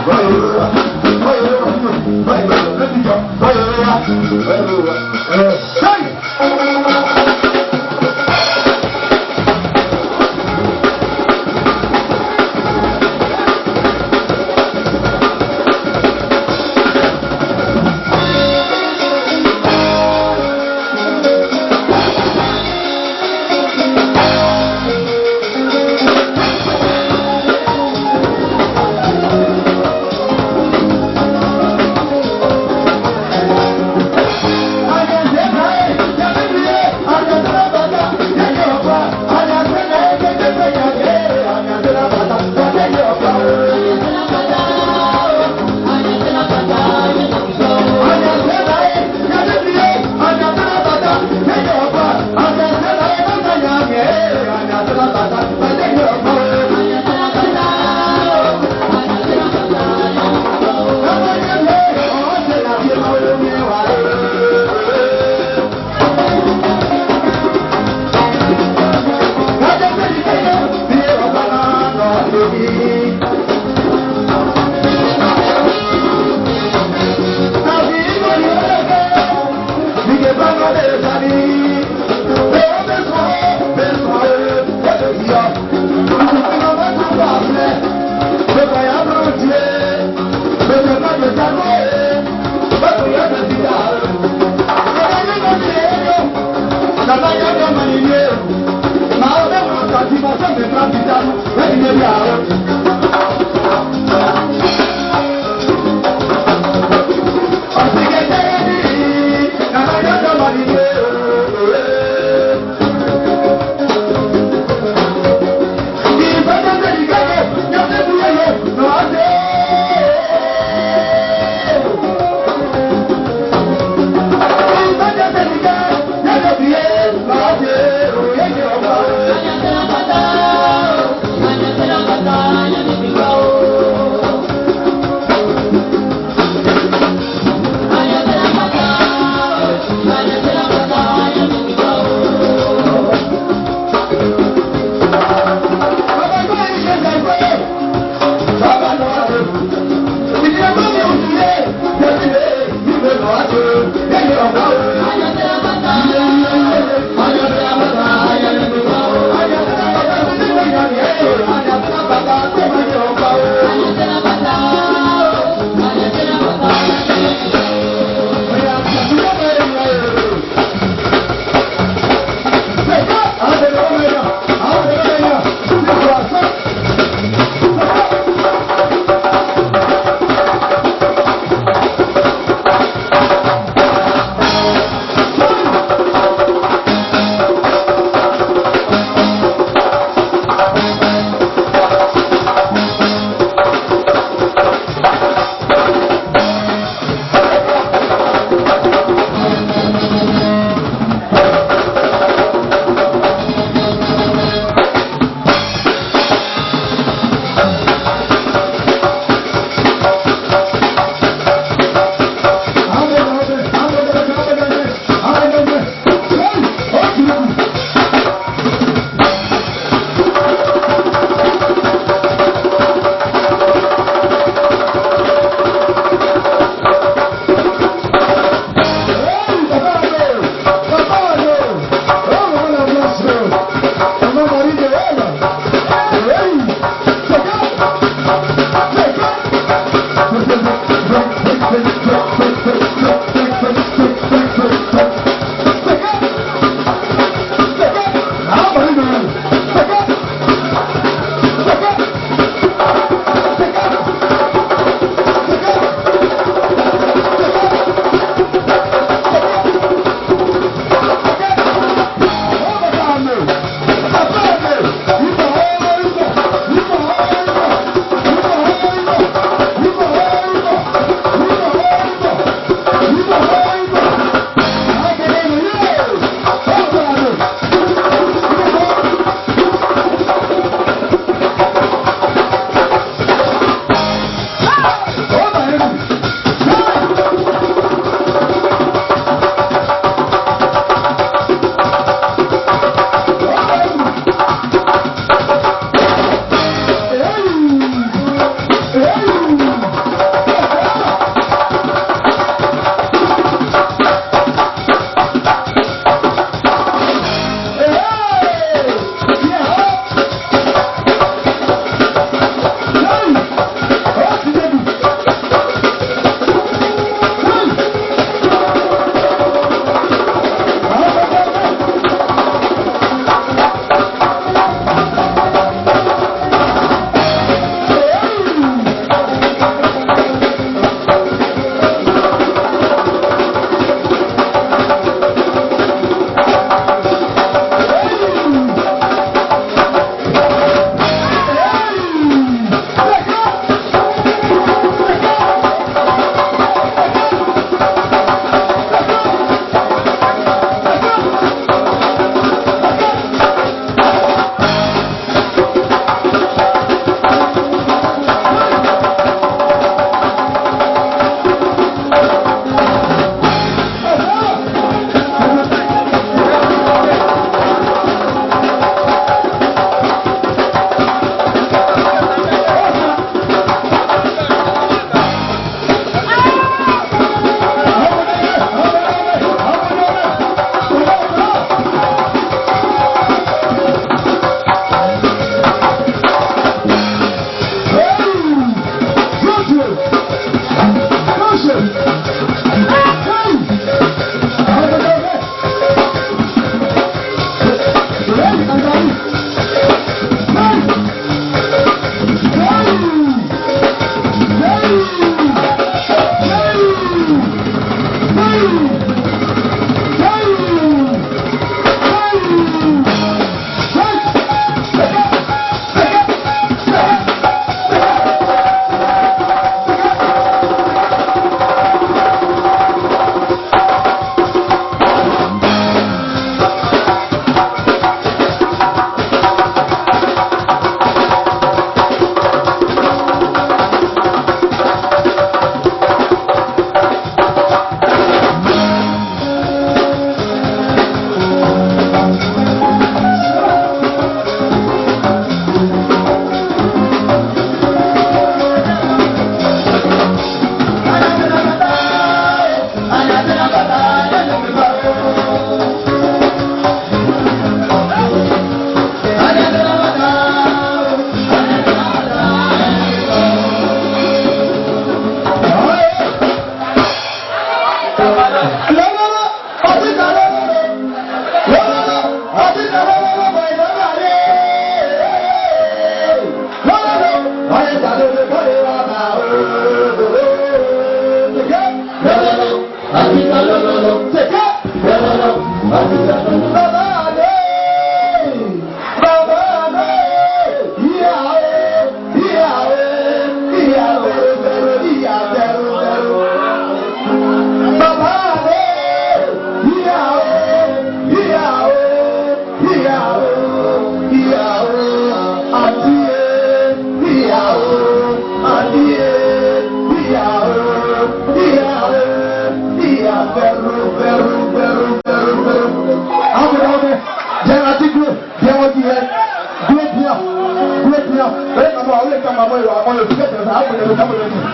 Hey! Oh,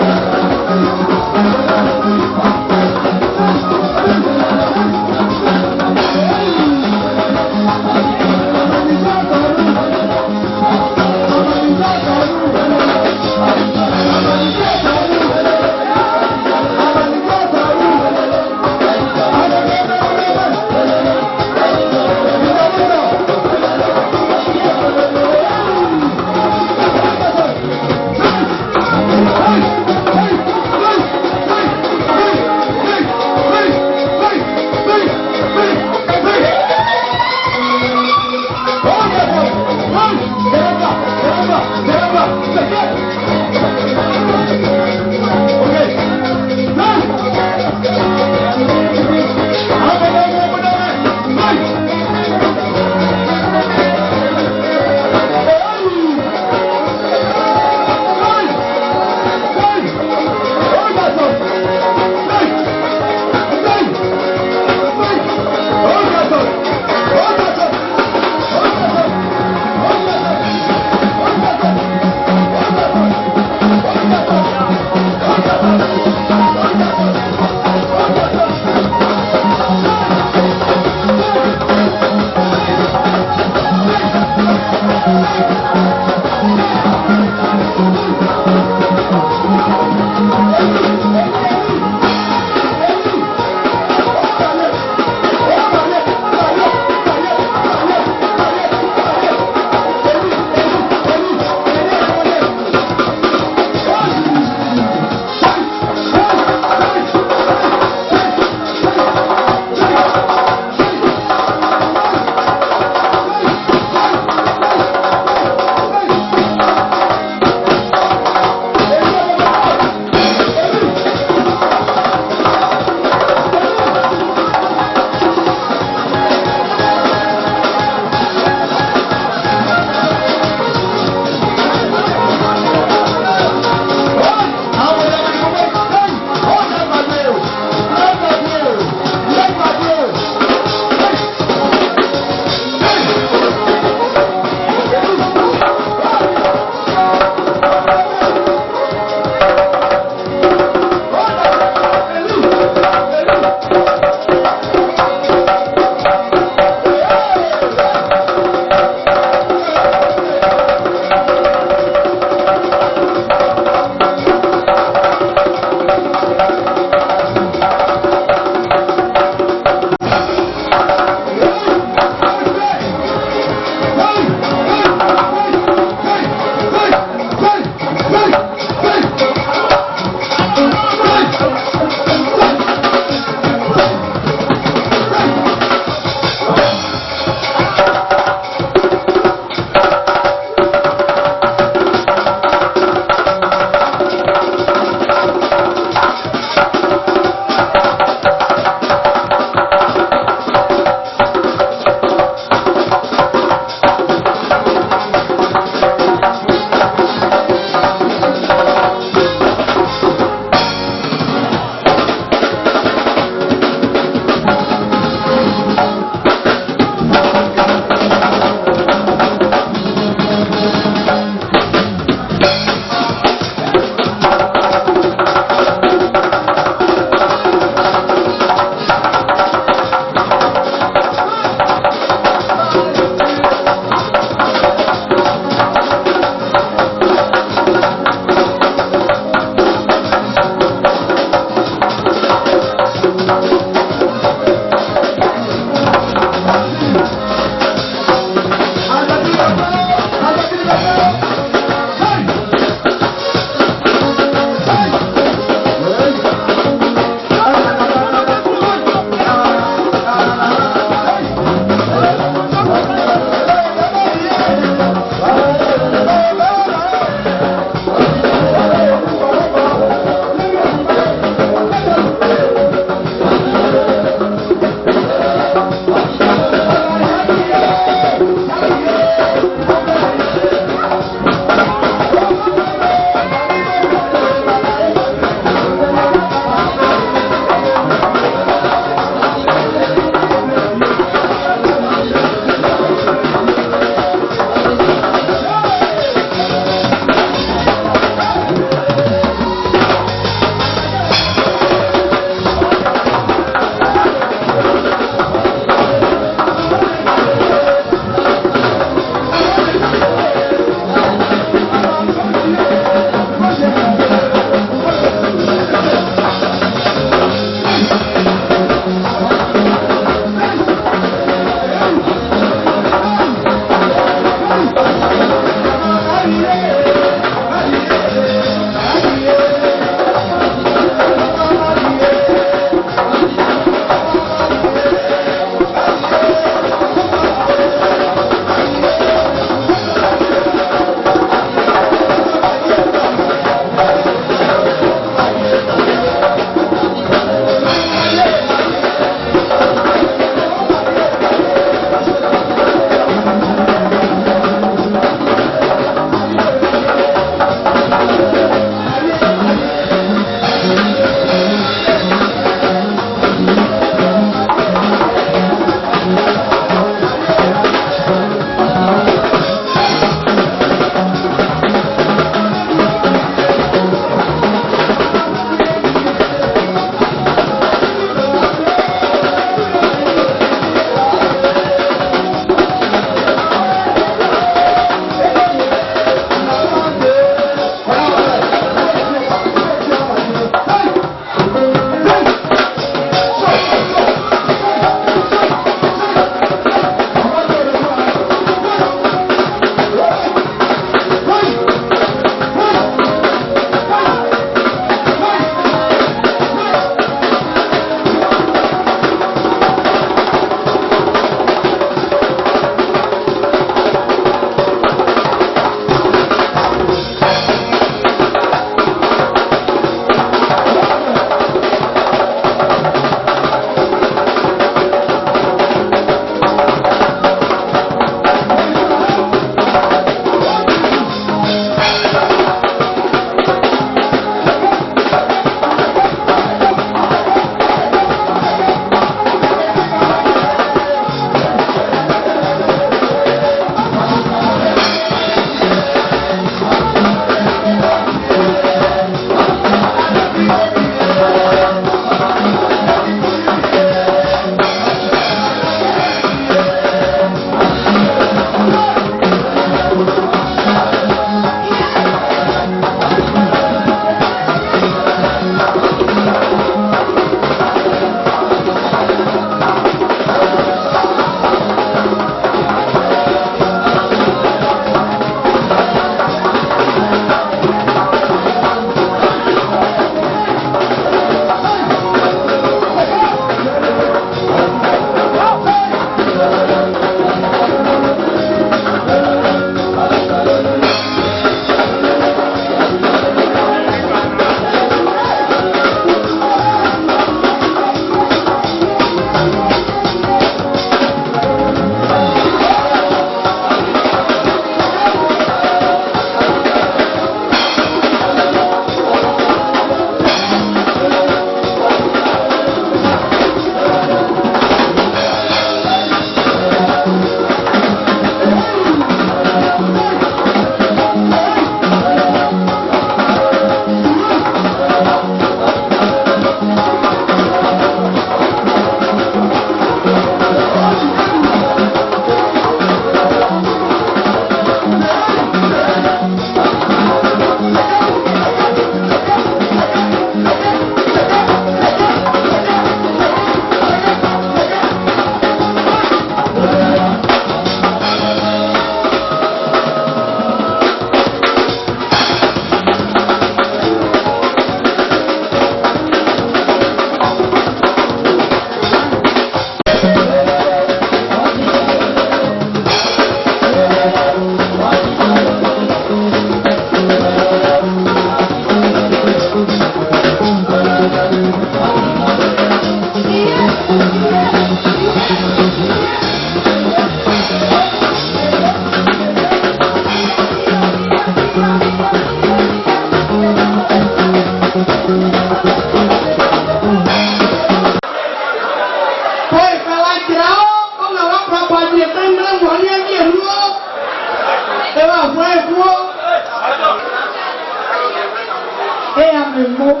et à mes mots,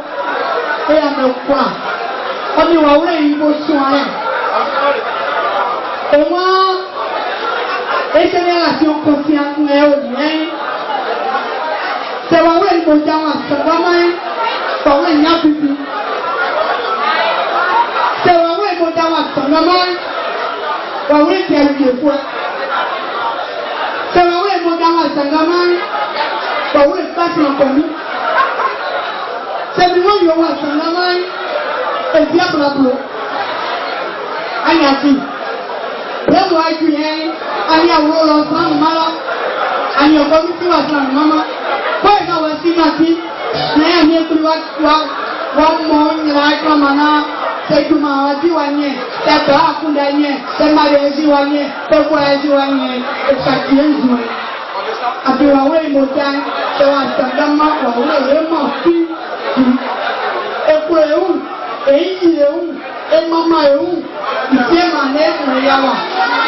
et à mes points. On y va ouvrir une émotion. Et moi, et génération consciente, mais au bien, c'est vraiment une émotion, c'est vraiment une émotion. C'est vraiment une émotion, c'est vraiment une émotion. C'est vraiment une émotion, c'est vraiment une émotion. C'est vraiment une émotion. Et bien pour la boue. Aïe, le mois de juillet, aïe, on roule ensemble, maman. Aïe, on va nous ensemble, maman. Quoi, ça va s'y mettre? Mais aïe, tu vas voir, mon là, comme maman, c'est tout ma vie, aïe, c'est pas pour gagner, c'est ma vie, aïe, c'est pour la vie, aïe, et ça qui est joué. Après, on va y monter, c'est un certain moment, on va y monter. Et pour les où? Et il est où? Et maman est où? Il tient ma nez pour les avoir.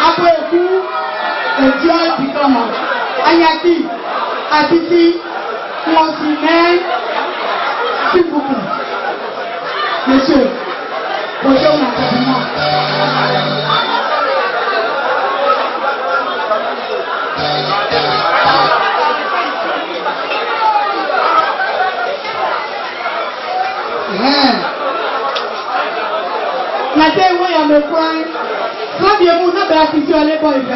Après le coup, le Dieu est dit comment? Ayaki, Atiti, moi aussi, mais, s'il vous plaît. Monsieur, bonjour, ma copine. La terre où il y a me coin, quand bien vous n'avez pas assisté à l'époque,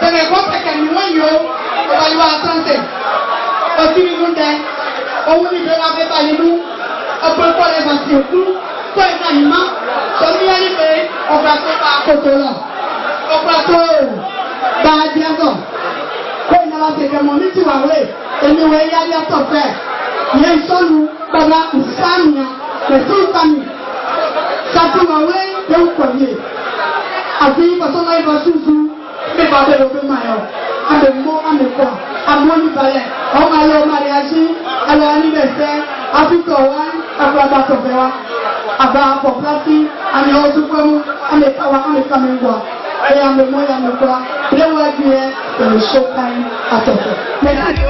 c'est que quand quelqu'un nous on va y voir santé. Au fil du monde, on vous dit que la paix par nous, on peut pas les passer tout, toi et l'animant, on y arrive, on va se faire à côté là. On va se faire à bientôt. Quand on a lancé comme on dit, tu vas voir, et nous, il y a des affaires. Il y a une seule, une famille, mais toute famille. Ça peut m'envoyer de vous connaître. Après, parce qu'on a eu un sous-sous, mais pas de l'autre maillot. À mes mots, à mes quoi, à mon balai. On m'a eu au mariage, à l'anniversaire, à tout le monde, à la base de l'eau, à la population, à mes autres femmes, à mes kawas, à mes caméras. Et à mes mots, à mes quoi, le roi du est, et le champagne à tout le monde. Merci.